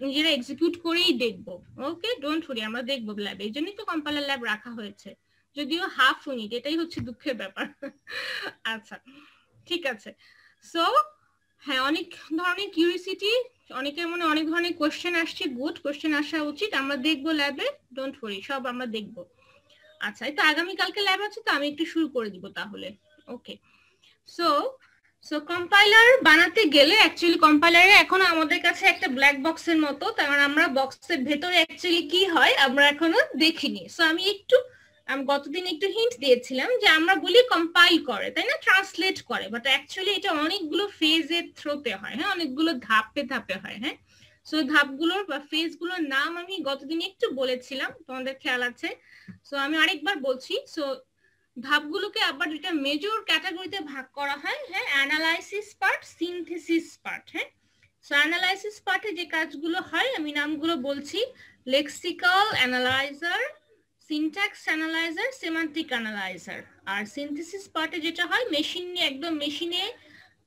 নিজেরা এক্সিকিউট করেই দেখবো। ওকে, ডোন্ট ওয়ারি, আমরা দেখবো ল্যাবে। এই জন্যই তো কম্পাইলার ল্যাব রাখা হয়েছে, যদিও হাফ ইউনিট, এটাই হচ্ছে দুঃখের ব্যাপার। আচ্ছা ঠিক আছে। সো হ্যাঁ, অনেক ধরনের কিউরিসিটি অনেকের মনে অনেক ধরনের কোশ্চেন আসছে, গুড কোশ্চেন আসা উচিত, আমরা দেখবো ল্যাবে, ডোন্ট ওয়ারি, সব আমরা দেখবো। আচ্ছা, এই তো আগামীকালকে ল্যাব আছে, তো আমি একটু শুরু করে দিব তাহলে। ওকে, সো কম্পাইলার বানাতে গেলে অ্যাকচুয়ালি কম্পাইলারে এখন আমাদের কাছে একটা ব্ল্যাক বক্সের মতো, কারণ আমরা বক্সের ভেতরে অ্যাকচুয়ালি কি হয় আমরা এখনো দেখিনি। সো আমি গতদিন একটু হিন্ট দিয়েছিলাম যে আমরা বলি কম্পাইল করে, তাই না, ট্রান্সলেট করে, বাট অ্যাকচুয়ালি এটা অনেকগুলো ফেজের থ্রোতে হয়, হ্যাঁ, অনেকগুলো ধাপে ধাপে হয়, হ্যাঁ। সো ধাপগুলোর বা ফেজগুলোর নাম আমি গতদিন একটু বলেছিলাম, তোমাদের খেয়াল আছে। সো আমি আরেকবার বলছি। সো ধাপগুলোকে আবার দুইটা মেজর ক্যাটাগরিতে ভাগ করা হয়, হ্যাঁ, অ্যানালাইসিস পার্ট, সিনথেসিস পার্ট, হ্যাঁ। সো অ্যানালাইসিস পার্টে যে কাজগুলো হয় আমি নামগুলো বলছি, lexical analyser, syntax analyser, semantic analyser. আর সিনথেসিস পার্টে যেটা হয় একদম মেশিনে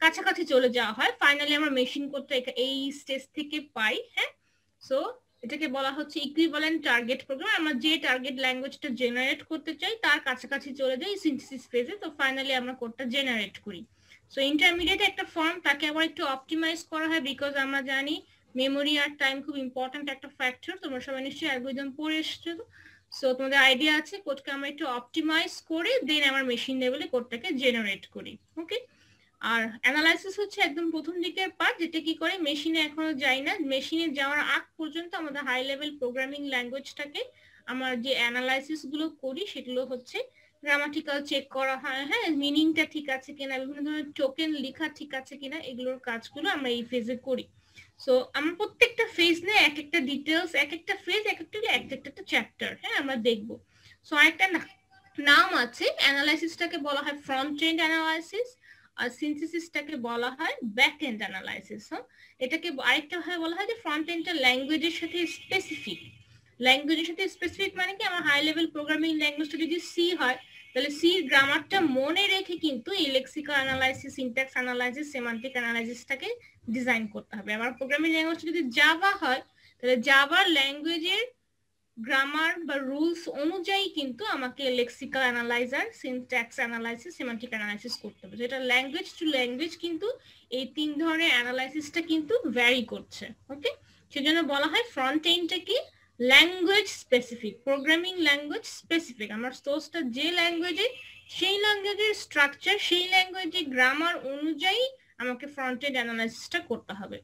কাছাকাছি চলে যাওয়া হয়, ফাইনালি আমরা মেশিন করতে এই স্টেজ থেকে পাই, হ্যাঁ। সো এটাকে বলা হচ্ছে ইকুইভ্যালেন্ট টার্গেট প্রোগ্রাম। আমরা যে টার্গেট ল্যাঙ্গুয়েজটা জেনারেট করতে চাই তার কাছাকাছি চলে যাই সিনথেসিস ফেজে, তো ফাইনালি আমরা কোডটা জেনারেট করি। সো ইন্টারমিডিয়েট একটা ফর্ম, তাকে আবার একটু অপটিমাইজ করা হয়, বিকজ আমরা জানি মেমোরি আর টাইম খুব ইম্পর্ট্যান্ট একটা ফ্যাক্টর। তোমরা সবাই নিশ্চয়ই অ্যালগরিদম পড়ে এসছো, সো তোমাদের আইডিয়া আছে। কোডকে আমরা একটু অপটিমাইজ করে দেন আমার মেশিন লেভেলে কোডটাকে জেনারেট করি, ওকে। আর অ্যানালাইসিস হচ্ছে একদম প্রথম দিকের পার্ট, যেটা কি করে মেশিনে এখনো যাই না, মেশিনে যাওয়ার আগ পর্যন্ত আমাদের হাই লেভেল প্রোগ্রামিং ল্যাঙ্গুয়েজটাকে আমরা যে অ্যানালাইসিস গুলো করি সেগুলো হচ্ছে গ্রামাটিক্যাল চেক করা হয়, হ্যাঁ, মিনিংটা ঠিক আছে কিনা, বিভিন্ন ধরনের টোকেন লেখা ঠিক আছে কিনা, এগুলোর কাজগুলো আমরা এই ফেজে করি। সো আমরা প্রত্যেকটা ফেজ নিয়ে এক একটা ডিটেলস, এক একটা ফেজ এক একটা চ্যাপ্টার, হ্যাঁ, আমরা দেখবো। সো একটা নাম আছে, অ্যানালাইসিসটাকে বলা হয় ফ্রন্ট এন্ড অ্যানালাইসিস, আর সিনথেসিসটাকে বলা হয় ব্যাক এন্ড অ্যানালাইসিস। এটাকে আরেকটা ভাবে বলা হয় যে ফ্রন্ট এন্ডটা ল্যাঙ্গুয়েজের সাথে স্পেসিফিক। ল্যাঙ্গুয়েজের সাথে স্পেসিফিক মানে কি, আমার হাই লেভেল প্রোগ্রামিং ল্যাঙ্গুয়েজটা যদি সি হয় তাহলে সি গ্রামারটা মনে রেখে কিন্তু এই lexical analysis, syntax analysis, semantic অ্যানালাইসিসটাকে ডিজাইন করতে হবে। আমার প্রোগ্রামিং ল্যাঙ্গুয়েজটা যদি জাভা হয় তাহলে জাভার ল্যাঙ্গুয়েজের গ্রামার বা রুলস অনুযায়ী কিন্তু আমাকে lexical analyser, syntax analysis, semantic analysis করতে হবে। যেটা ল্যাঙ্গুয়েজ টু ল্যাঙ্গুয়েজ কিন্তু এই তিন ধরনের অ্যানালাইসিসটা কিন্তু ভ্যারি করছে, ওকে। সেজন্য বলা হয় ফ্রন্ট এন্ডটা কি language specific, programming language specific. আমার সোর্সটা যে ল্যাঙ্গুয়েজে, সেই ল্যাঙ্গুয়েজের স্ট্রাকচার, সেই ল্যাঙ্গুয়েজের গ্রামার অনুযায়ী আমাকে ফ্রন্ট এন্ড অ্যানালাইসিসটা করতে হবে।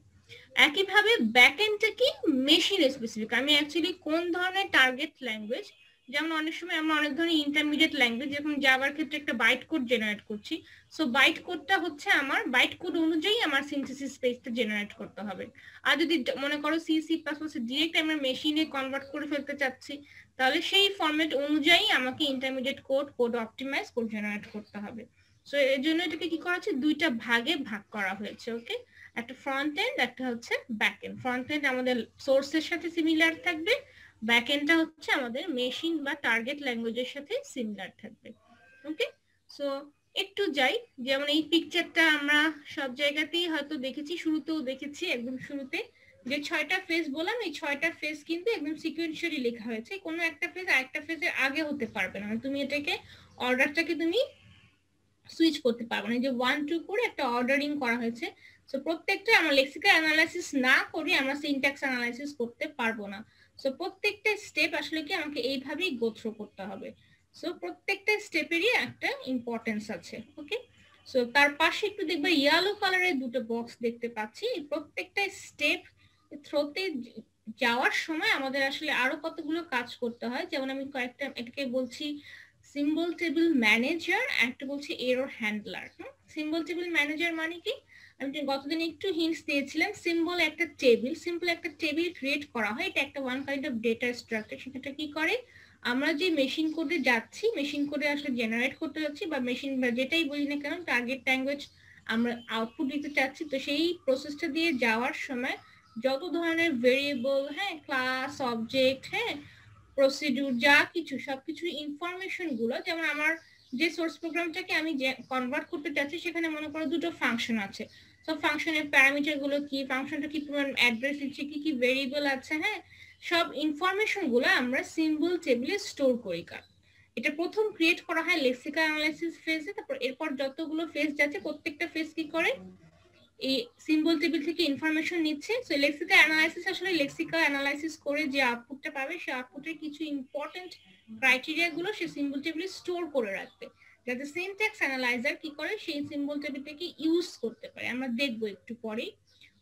একইভাবে ব্যাকএন্ডটা কি মেশিন স্পেসিফিক, আমি অ্যাকচুয়ালি কোন ধরনের টার্গেট ল্যাঙ্গুয়েজ, যেমন অনেক সময় আমরা অনেক ধরনের ইন্টারমিডিয়েট ল্যাঙ্গুয়েজ, যেরকম জাভার ক্ষেত্রে একটা বাইট কোড জেনারেট করছি। সো বাইট কোডটা হচ্ছে আমার বাইট কোড অনুযায়ী আমার সিনথেসিস স্পেসটা জেনারেট করতে হবে। আর যদি মনে করো সি প্লাস প্লাস ডিরেক্ট আমরা মেশিনে কনভার্ট করে ফেলতে চাচ্ছি, তাহলে সেই ফরম্যাট অনুযায়ী আমাকে intermediate code optimize code generate করতে হবে। সো এর জন্য এটাকে কি করা হচ্ছে, দুইটা ভাগে ভাগ করা হয়েছে, ওকে। একটা ফ্রন্ট এন্ড, একটা হচ্ছে ব্যাক এন্ড। ফ্রন্ট এন্ড আমাদের সোর্সের সাথে সিমিলার থাকবে, ব্যাক এন্ডটা হচ্ছে আমাদের মেশিন বা টার্গেট ল্যাঙ্গুয়েজের সাথে সিমিলার থাকবে, ওকে। সো একটু যাই, যেমন এই পিকচারটা আমরা সব জায়গাতেই হয়তো দেখেছি, শুরুতেও দেখেছি, একদম শুরুতে যে 6টা ফেজ বললাম, এই 6টা ফেজ কিন্তু একদম সিকোয়েন্সিয়ালি লেখা হয়েছে, কোনো একটা ফেজ আরেকটা ফেজের আগে হতে পারবে না, তুমি এটাকে অর্ডারটাকে তুমি সুইচ করতে পারবো না, যে 1 2 করে একটা অর্ডারিং করা হয়েছে। সো প্রত্যেকটা আমরা লেক্সিক্যাল অ্যানালাইসিস না করি আমরা সিনট্যাক্স অ্যানালাইসিস করতে পারবো না। সো প্রত্যেকটা স্টেপ আসলে কি আমাকে এইভাবেই গো থ্রু করতে হবে। সো প্রত্যেকটা স্টেপেরই একটা ইম্পর্টেন্স আছে, ওকে। সো তার পাশে একটু দেখবে ইয়েলো কালারের দুটো বক্স দেখতে পাচ্ছি, প্রত্যেকটা স্টেপ থ্রোতে যাওয়ার সময় আমাদের আসলে আরো কতগুলো কাজ করতে হয়। যেমন আমি কয়েকটা, এটাকে বলছি সিম্বল টেবিল ম্যানেজার, একটা বলছি error handler. Symbol table manager মানে কি, আমি গতদিন একটু হিন্টস দিয়েছিলাম, সিম্বল একটা টেবিল, সিম্পল একটা টেবিল ক্রিয়েট করা হয়, এটা একটা one kind of data structure. সেটা কি করে, আমরা যে মেশিন কোডে যাচ্ছি, মেশিন কোডে আসলে জেনারেট করতে যাচ্ছি, বা মেশিন বা যেটাই বলি না কেন টার্গেট ল্যাঙ্গুয়েজ আমরা আউটপুট দিতে চাচ্ছি, তো সেই প্রসেসটা দিয়ে যাওয়ার সময় যত ধরনের ভেরিয়েবল, হ্যাঁ, ক্লাস, অবজেক্ট, হ্যাঁ, প্রসিডিউর, যা কিছু সবকিছু ইনফরমেশন গুলো, যেমন আমার যে সোর্স প্রোগ্রামটাকে আমি যে কনভার্ট করতে চাচ্ছি সেখানে মনে করো দুটো ফাংশন আছে। সো ফাংশনের প্যারামিটার গুলো কি, ফাংশনটা কি পরিমাণ অ্যাড্রেস দিচ্ছে, কি কি ভেরিয়েবল আছে, হ্যাঁ, সব ইনফরমেশন গুলো আমরা সিম্বল টেবিলে স্টোর করি। এটা প্রথম ক্রিয়েট করা হয় লেক্সিক্যাল অ্যানালাইসিস ফেজে, তারপর এরপর যতগুলো ফেজ যাচ্ছে প্রত্যেকটা ফেজ কি করে এই সিম্বল টেবিল থেকে ইনফরমেশন নিচ্ছে। সো লেক্সিক্যাল অ্যানালাইসিস আসলে লেক্সিক্যাল অ্যানালাইসিস করে যে আউটপুটটা পাবে সেই আউটপুটের কিছু ইম্পর্টেন্ট ক্রাইটেরিয়া গুলো সে সিম্বল টেবিলে স্টোর করে রাখবে, যাতে সিনট্যাক্স অ্যানালাইজার কি করে সেই সিম্বল টেবিল থেকে ইউজ করতে পারে। আমরা দেখবো একটু পরেই।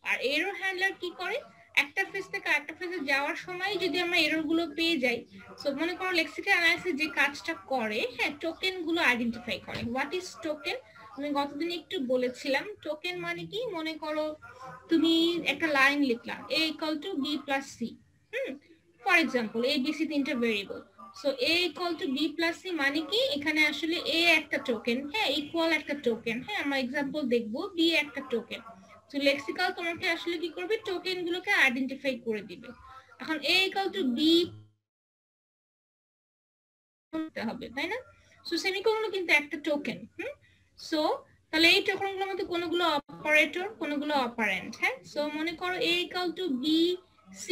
আর এরর হ্যান্ডলার কি করে, একটা ফেজ থেকে আরেকটা ফেজে যাওয়ার সময় যদি আমরা এরর গুলো পেয়ে যাই, সো মনে করো লেক্সিক্যাল অ্যানালাইসিস যে কাজটা করে, হ্যাঁ, টোকেন গুলো আইডেন্টিফাই করে। What is token? আমি গতদিন একটু বলেছিলাম টোকেন মানে কি, মনে করো তুমি একটা লাইন লিখলা a equal to b plus c, for example a b c তিনটা variable. So a equal to b plus c মানে কি, এখানে আসলে a একটা টোকেন, হ্যাঁ, ইকুয়াল একটা টোকেন, হ্যাঁ, আমরা এক্সাম্পল দেখবো b একটা টোকেন। তো লেক্সিক্যাল তোমাকে আসলে কি করবে, টোকেন গুলোকে আইডেন্টিফাই করে দিবে। এখন a equal to b হবে, তাই না? সো সেমিকোলন কিন্তু একটা টোকেন। সো তাহলে এই টোকেনগুলোর মধ্যে কোনগুলো অপারেটর, কোনগুলো অপারেন্ট, হ্যাঁ। সো মনে করো a equal to b c,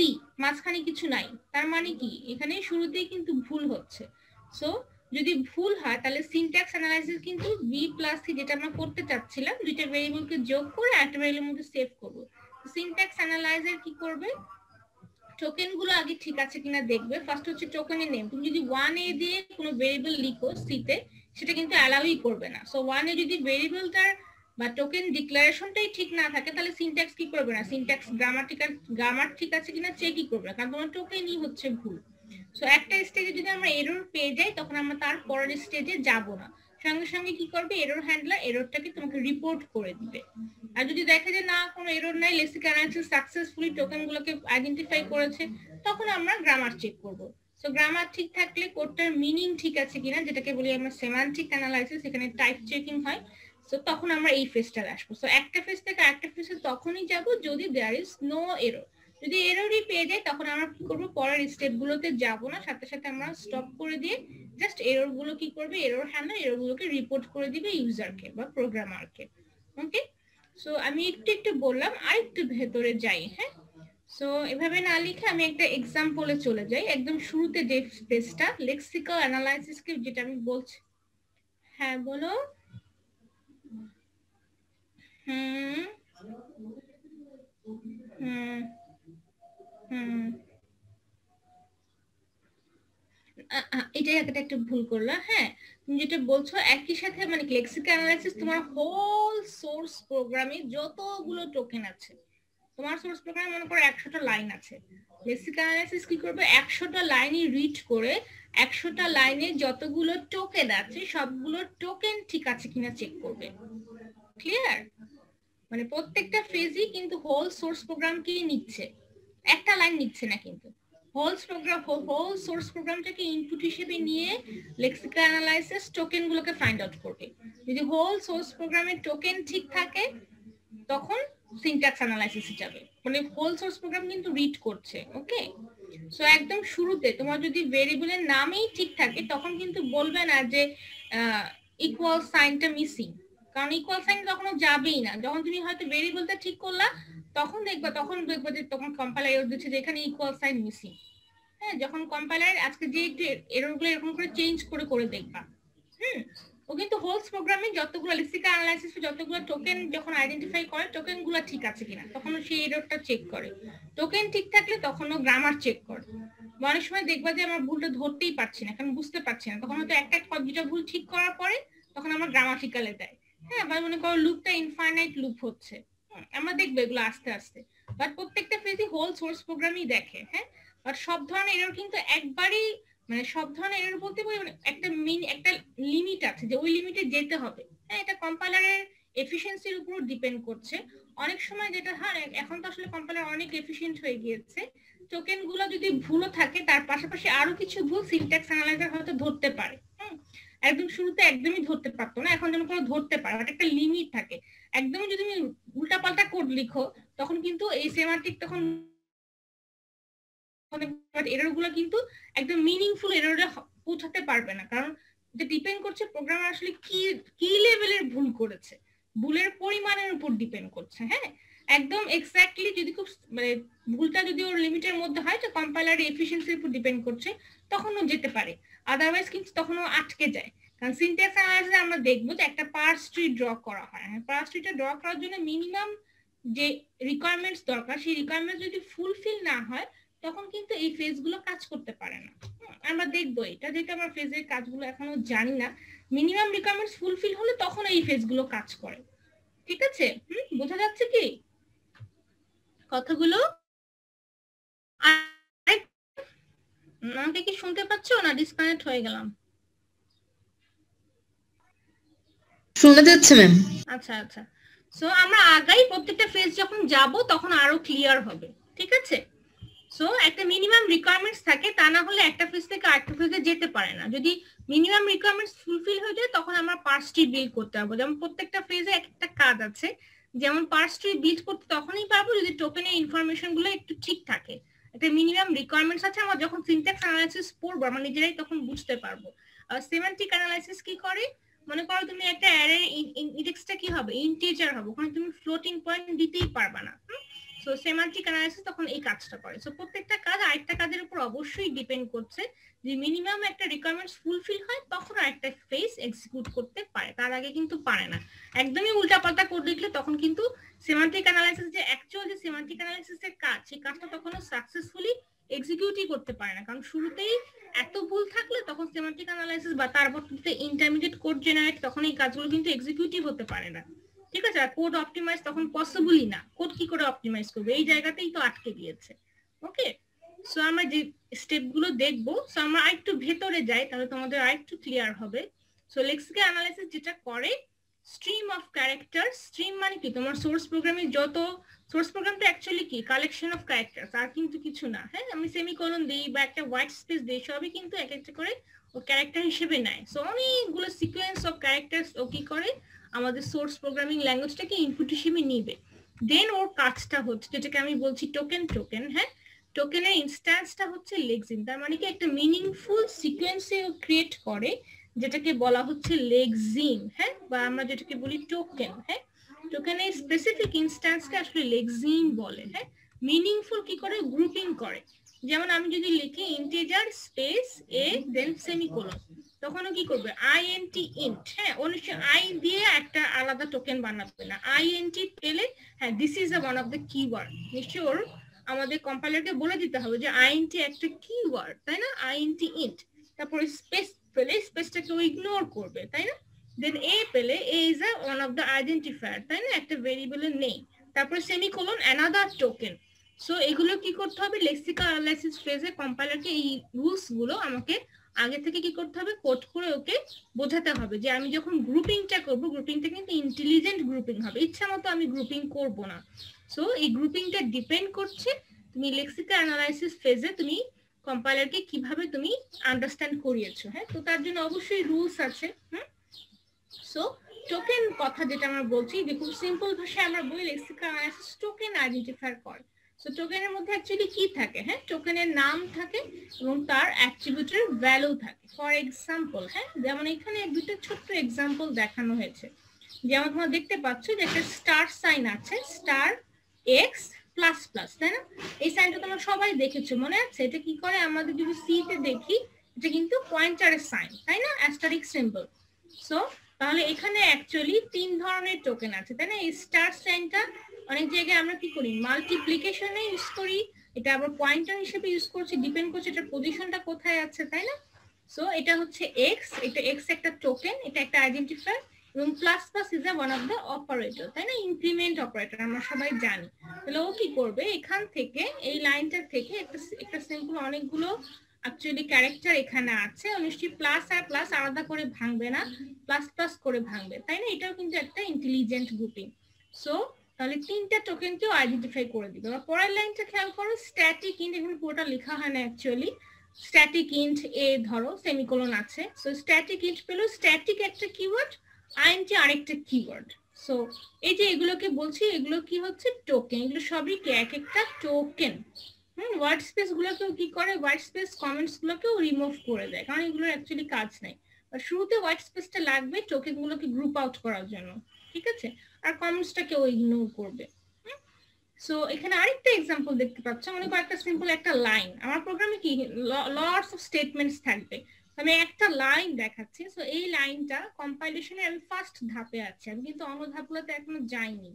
মাঝখানে কিছু নাই, তার মানে কি এখানে শুরুতেই কিন্তু ভুল হচ্ছে। সো যদি ভুল হয় তাহলে সিনট্যাক্স অ্যানালাইসিস কিন্তু b plus c যেটা আমরা করতে চাচ্ছিলাম, দুইটা ভেরিয়েবলকে যোগ করে একটা ভেরিয়েবলের মধ্যে সেভ করব। সিনট্যাক্স অ্যানালাইজার কি করবে, টোকেন গুলো আগে ঠিক আছে কিনা দেখবে। ফার্স্ট হচ্ছে টোকেনের নেম। তুমি যদি 1a দিয়ে কোনো ভেরিয়েবল লিখো সি তে, সেটা কিন্তু অ্যালাউই করবে না। সো 1a যদি ভেরিয়েবলটার বা টোকেন ডিক্লারেশনটাই ঠিক না থাকে, তাহলে সিনট্যাক্স কি করবে না, সিনট্যাক্স গ্রামার ঠিক আছে কিনা চেকই করবে না, কারণ তোমার টোকেনই হচ্ছে ভুল। সো একটা স্টেজে যদি আমরা এরর পেয়ে যাই, তখন আমরা তার পরের স্টেজে যাব না, সঙ্গে সঙ্গে কি করবে, এরর হ্যান্ডলার এররটাকে তোমাকে রিপোর্ট করে দিবে। আর যদি দেখে যে না কোনো এরর নাই, লেক্সিক্যাল অ্যানালাইসিস সাকসেসফুলি টোকেনগুলোকে আইডেন্টিফাই করেছে, তখন আমরা গ্রামার চেক করব। সো গ্রামার ঠিক থাকলে কোডটার মিনিং ঠিক আছে কিনা, যেটাকে বলি আমরা সেমান্টিক অ্যানালাইসিস, এখানে টাইপ চেকিং হয়। সো তখন আমরা এই ফেজটা আসবো। সো একটা ফেজ থেকে আরেকটা ফেজে তখনই যাব যদি দেয়ার ইজ নো এরর। যদি এররই পেয়ে যাই, তখন আমরা কি করবো, পরের স্টেপগুলোতে যাব না, সাথে সাথে আমরা স্টপ করে দিয়ে জাস্ট এরর গুলো কি করবে, এরর হ্যান্ডলার এরর গুলোকে রিপোর্ট করে দিবে ইউজারকে বা প্রোগ্রামারকে। ওকে, সো আমি একটু একটু বললাম, আর একটু ভেতরে যাই। হ্যাঁ, সো এভাবে না লিখে আমি একটা এক্সাম্পলে চলে যাই। একদম শুরুতে যে পেজটা লেক্সিক্যাল অ্যানালাইসিসকে যেটা আমি বলছি। হ্যাঁ বলো। এটাই একটা ভুল করলা। হ্যাঁ, তুমি যেটা বলছো একই সাথে মানে লেক্সিক্যাল অ্যানালাইসিস তোমার হোল সোর্স প্রোগ্রামে যতগুলো টোকেন আছে, তোমার সোর্স প্রোগ্রামে মনে করো 100টা লাইন আছে, লেক্সিক্যাল অ্যানালাইসিস কি করবে, 100টা লাইনই রিড করে 100টা লাইনে যতগুলো টোকেন আছে সবগুলো টোকেন ঠিক আছে কিনা চেক করবে। ক্লিয়ার? মানে প্রত্যেকটা ফেজই কিন্তু হোল সোর্স প্রোগ্রামকেই নিচ্ছে, একটা লাইন নিচ্ছে না কিন্তু। হোল সোর্স প্রোগ্রামটাকে ইনপুট হিসেবে নিয়ে লেক্সিক্যাল অ্যানালাইসিস টোকেন গুলোকে ফাইন্ড আউট করবে। যদি হোল সোর্স প্রোগ্রামের টোকেন ঠিক থাকে, তখন সিনট্যাক্স অ্যানালাইসিসে যাবে, মানে হোল সোর্স প্রোগ্রাম কিন্তু রিড করছে। ওকে, সো একদম শুরুতে তোমার যদি ভেরিয়েবলের নামই ঠিক থাকে, তখন কিন্তু বলবে না যে ইকুয়াল সাইনটা মিসিং, কারণ ইকুয়াল সাইন কখনো যাবেই না। যখন তুমি হয়তো ভেরিয়েবলটা ঠিক করলা, তখন দেখবা যে তখন কম্পাইলার এরর দিচ্ছে যে এখানে ইকুয়াল সাইন মিসিং। হ্যাঁ, যখন কম্পাইলার আজকে যে একটু এররগুলো এরকম করে চেঞ্জ করে দেখবা। ও কিন্তু হোলস প্রোগ্রামে যতগুলো লেক্সিক্যাল অ্যানালাইসিস যতগুলো টোকেন যখন আইডেন্টিফাই করে, টোকেনগুলো ঠিক আছে কিনা, তখন সেই এররটা চেক করে। টোকেন ঠিক থাকলে তখনও গ্রামার চেক করে। অনেক সময় দেখবা যে আমরা ভুলটা ধরতেই পারছি না, কারণ বুঝতে পারছি না, তখন হয়তো একটা দুটা ভুল ঠিক করার পরে তখন আমরা গ্রামাটিক্যালে দেয়। হ্যাঁ, বা মনে করো লুপটা ইনফাইনাইট লুপ হচ্ছে, আমরা দেখবো এগুলো আস্তে আস্তে। বাট প্রত্যেকটা ফেজই হোল সোর্স প্রোগ্রামই দেখে। হ্যাঁ, বাট সব ধরনের এরর কিন্তু একবারই, মানে সব ধরনের এরর বলতে মানে একটা লিমিট আছে যে ওই লিমিটে যেতে হবে। হ্যাঁ, এটা কম্পাইলারের এফিসিয়েন্সির উপর ডিপেন্ড করছে। অনেক সময় যেটা হয়, এখন তো আসলে কম্পাইলার অনেক এফিসিয়েন্ট হয়ে গিয়েছে, টোকেন গুলো যদি ভুলও থাকে তার পাশাপাশি আরো কিছু ভুল সিনট্যাক্স অ্যানালাইজার হয়তো ধরতে পারে। একদম শুরুতে একদমই ধরতে পারতো না, এখন যেন কোনো ধরতে পারে, একটা লিমিট থাকে। একদমই যদি তুমি উল্টাপাল্টা কোড লিখো, তখন কিন্তু এই সেমান্টিক তখন এরর গুলো কিন্তু একদম মিনিংফুল এররে পৌঁছাতে পারবে না, কারণ এটা ডিপেন্ড করছে প্রোগ্রামার আসলে কি লেভেলের ভুল করেছে, ভুলের পরিমাণের উপর ডিপেন্ড করছে। হ্যাঁ, একদম এক্স্যাক্টলি যদি খুব মানে ভুলটা যদি ওর লিমিটের মধ্যে হয়, তো কম্পাইলারের এফিসিয়েন্সির উপর ডিপেন্ড করছে, তখনও যেতে পারে, আদারওয়াইজ কিন্তু তখনও আটকে যায়। কারণ সিনট্যাক্স অ্যানালাইসিসে আমরা দেখবো যে একটা পার্স ট্রি ড্র করা হয়। পার্স ট্রিটা ড্র করার জন্য মিনিমাম যে রিকোয়ারমেন্টস দরকার সেই রিকোয়ারমেন্টস যদি ফুলফিল না হয় তখন কিন্তু এই ফেজগুলো কাজ করতে পারে না। আমরা দেখবো এটা, যেটা আমরা ফেজের কাজগুলো এখনো জানি না, মিনিমাম রিকোয়ারমেন্টস ফুলফিল হলে তখন এই ফেজগুলো কাজ করে। ঠিক আছে, বোঝা যাচ্ছে কি কথাগুলো? আমাকে কি শুনতে পাচ্ছ না ডিসকানেক্ট হয়ে গেলাম? শোনা যাচ্ছে ম্যাম। আচ্ছা আচ্ছা, সো আমরা আগাই প্রত্যেকটা ফেজ যখন যাব তখন আরো ক্লিয়ার হবে। ঠিক আছে, সো একটা মিনিমাম রিকোয়ারমেন্টস থাকে, তা না হলে একটা ফেজ থেকে আরেকটা ফেজে যেতে পারে না। যদি মিনিমাম রিকোয়ারমেন্টস ফুলফিল হয়ে যায় তখন আমরা পার্স ট্রি বিল্ড করতে পারবো। যেমন প্রত্যেকটা ফেজে একটা কাজ আছে, যেমন পার্স ট্রি বিল্ড করতে তখনই পারবো যদি টোকেনের ইনফরমেশন গুলো একটু ঠিক থাকে। একটা মিনিমাম রিকোয়ারমেন্টস আছে, আমরা যখন সিনট্যাক্স অ্যানালাইসিস পড়বো আমরা নিজেরাই তখন বুঝতে পারবো। সেমান্টিক অ্যানালাইসিস কি করে, মনে করো তুমি একটা অ্যারে ইন্ডেক্সটা কি হবে, ইন্টিজার হবে, ওখানে তুমি ফ্লোটিং পয়েন্ট দিতেই পারবা না। সো সেমান্টিক অ্যানালাইসিস তখন এই কাজটা করে। সো প্রত্যেকটা কাজ আরেকটা কাজের উপর অবশ্যই ডিপেন্ড করছে। যে মিনিমাম একটা রিকোয়ারমেন্টস ফুলফিল হয় তখন আরেকটা ফেজ এক্সিকিউট করতে পারে, তার আগে কিন্তু পারে না। একদমই উল্টাপাল্টা করে দিলে তখন কিন্তু সেমান্টিক অ্যানালাইসিস যে অ্যাকচুয়াল যে সেমান্টিক অ্যানালাইসিসের কাজ, সেই কাজটা তখনও সাকসেসফুলি এক্সিকিউটই করতে পারে না। কারণ শুরুতেই এত ভুল থাকলে তখন সেমান্টিক অ্যানালাইসিস বা তার পরবর্তীতে ইন্টারমিডিয়েট কোড জেনারেট, তখন এই কাজগুলো কিন্তু এক্সিকিউটিভ হতে পারে না। ঠিক আছে, আর কোড অপটিমাইজ তখন পসিবলই না। কোড কি করে অপটিমাইজ করবে, এই জায়গাতেই তো আটকে গিয়েছে। ওকে, সো আমরা যে স্টেপগুলো দেখবো, সো আমরা আরেকটু ভেতরে যাই তাহলে তোমাদের আরেকটু ক্লিয়ার হবে। সো লেক্সিক্যাল অ্যানালাইসিস যেটা করে, স্ট্রিম অফ ক্যারেক্টার, স্ট্রিম মানে কি তোমার সোর্স প্রোগ্রামে যত, সোর্স প্রোগ্রামটা অ্যাকচুয়ালি কি কালেকশন অফ ক্যারেক্টারস, আর কিন্তু কিছু না। হ্যাঁ, আমি সেমিকোলন দিই বা একটা হোয়াইট স্পেস দিই, সবই কিন্তু এক একটা করে ও ক্যারেক্টার হিসেবে নেয়। সো অনেকগুলো সিকোয়েন্স অফ ক্যারেক্টারস ও কি করে আমাদের সোর্স প্রোগ্রামিং ল্যাঙ্গুয়েজটাকে ইনপুট হিসেবে নিবে। দেন ওর কাজটা হচ্ছে যেটাকে আমি বলছি টোকেন। হ্যাঁ, টোকেনের ইনস্ট্যান্সটা হচ্ছে লেক্সিন, তার মানে কি একটা মিনিংফুল সিকোয়েন্সে ক্রিয়েট করে যেটাকে বলা হচ্ছে লেক্সিন। হ্যাঁ, বা আমরা যেটাকে বলি টোকেন। হ্যাঁ, টোকেনের স্পেসিফিক ইনস্ট্যান্সকে আসলে লেক্সিন বলে। হ্যাঁ, মিনিংফুল কি করে গ্রুপিং করে, যেমন আমি যদি লিখি ইন্টিজার স্পেস এ দেন সেমিকোলন, তখনও কি করবে INT ইন্ট। হ্যাঁ, অবশ্যই আই দিয়ে একটা আলাদা টোকেন বানাবে না, INT পেলে হ্যাঁ this is one of the keyword. নিশ্চয়ই ওর আমাদের কম্পাইলারকে বলে দিতে হবে যে INT একটা কিওয়ার্ড, তাই না, INT ইন্ট। তারপরে স্পেস পেলে স্পেসটাকে ইগনোর করবে, তাই না। দেন এ পেলে A is one of the identifier, তাই না, একটা ভেরিয়েবলের নেই। তারপরে সেমিকোলন অ্যানাদার টোকেন। সো এগুলো কি করতে হবে, লেক্সিক্যাল অ্যানালাইসিস ফেজে কম্পাইলারকে এই রুলস গুলো আমাকে আগে থেকে কি করতে হবে, কোড করে ওকে বোঝাতে হবে যে আমি যখন গ্রুপিংটা করব, গ্রুপিংটা কিন্তু ইন্টেলিজেন্ট গ্রুপিং হবে, ইচ্ছা মতো আমি গ্রুপিং করব না। সো এই গ্রুপিংটা ডিপেন্ড করছে তুমি লেক্সিক্যাল অ্যানালাইসিস ফেজে তুমি কম্পাইলারকে কিভাবে তুমি আন্ডারস্ট্যান্ড করিয়েছো। হ্যাঁ, তো তার জন্য অবশ্যই রুলস আছে। সো টোকেন কথা যেটা আমরা বলছি, যে খুব সিম্পল ভাষায় আমরা বলি লেক্সিক্যাল অ্যানালাইসিস টোকেন আইডেন্টিফাই করে। সো টোকেনের মধ্যে অ্যাকচুয়ালি কি থাকে, হ্যাঁ, টোকেনের নাম থাকে এবং তার অ্যাট্রিবিউটের ভ্যালু থাকে। ফর এক্সাম্পল, হ্যাঁ, যেমন এখানে দুটো ছোট্ট এক্সাম্পল দেখানো হয়েছে। যেমন তোমরা দেখতে পাচ্ছ যে একটা স্টার সাইন আছে, স্টার এক্স প্লাস প্লাস, তাই না। এই সাইনটা তোমরা সবাই দেখেছো, মনে আছে। এটা কি করে, আমাদের যদি সি তে দেখি, এটা কিন্তু পয়েন্টারের সাইন, তাই না, অ্যাস্টারিক সিম্বল। সো তাহলে এখানে অ্যাকচুয়ালি তিন ধরনের টোকেন আছে, তাই না। এই স্টার সাইনটা অনেক জায়গায় আমরা কি করি, মাল্টিপ্লিকেশনে ইউজ করি, এটা আবার পয়েন্টার হিসেবে ইউজ করছি, ডিপেন্ড করছে এটার পজিশনটা কোথায় আছে, তাই না। সো এটা হচ্ছে এক্স, এটা এক্স একটা টোকেন, এটা একটা আইডেন্টিফায়ার, এবং plus plus is one of the operator, তাই না, ইনক্রিমেন্ট অপারেটর আমরা সবাই জানি। তাহলে ও কি করবে, এখান থেকে এই লাইনটা থেকে একটা সিম্পল অনেকগুলো অ্যাকচুয়ালি ক্যারেক্টার এখানে আছে, নিশ্চয়ই প্লাস আর প্লাস আলাদা করে ভাঙবে না, প্লাস প্লাস করে ভাঙবে, তাই না। এটাও কিন্তু একটা ইন্টেলিজেন্ট গ্রুপিং। সো তাহলে তিনটা টোকেনকেও আইডেন্টিফাই করে দিবে। আর পরের লাইনটা খেয়াল করো, স্ট্যাটিক ইন্ট, এখানে পুরোটা লেখা হয় না অ্যাকচুয়ালি। স্ট্যাটিক ইন্ট এ ধরো সেমিকোলন আছে, সো স্ট্যাটিক ইন্ট পেলো, স্ট্যাটিক একটা কিওয়ার্ড, INT আরেকটা কিওয়ার্ড। সো এই যে এগুলোকে বলছি, এগুলো কি হচ্ছে টোকেন, এগুলো সবই কি এক একটা টোকেন। ওয়ার্ড স্পেস গুলোকেও কি করে, ওয়ার্ড স্পেস কমেন্টস গুলোকেও রিমুভ করে দেয়, কারণ এগুলোর অ্যাকচুয়ালি কাজ নাই। শুরুতে হোয়াইট স্পেসটা লাগবে টোকেন গুলোকে গ্রুপ আউট করার জন্য, ঠিক আছে, আর কমেন্টসটাকে ও ইগনোর করবে। সো এখানে আরেকটা এক্সাম্পল দেখতে পাচ্ছ, মনে করো একটা সিম্পল একটা লাইন, আমার প্রোগ্রামে কি লটস অফ স্টেটমেন্টস থাকবে, আমি একটা লাইন দেখাচ্ছি। সো এই লাইনটা কম্পাইলেশনে আমি ফার্স্ট ধাপে আছি, আমি কিন্তু অন্য ধাপগুলোতে এখনো যাইনি।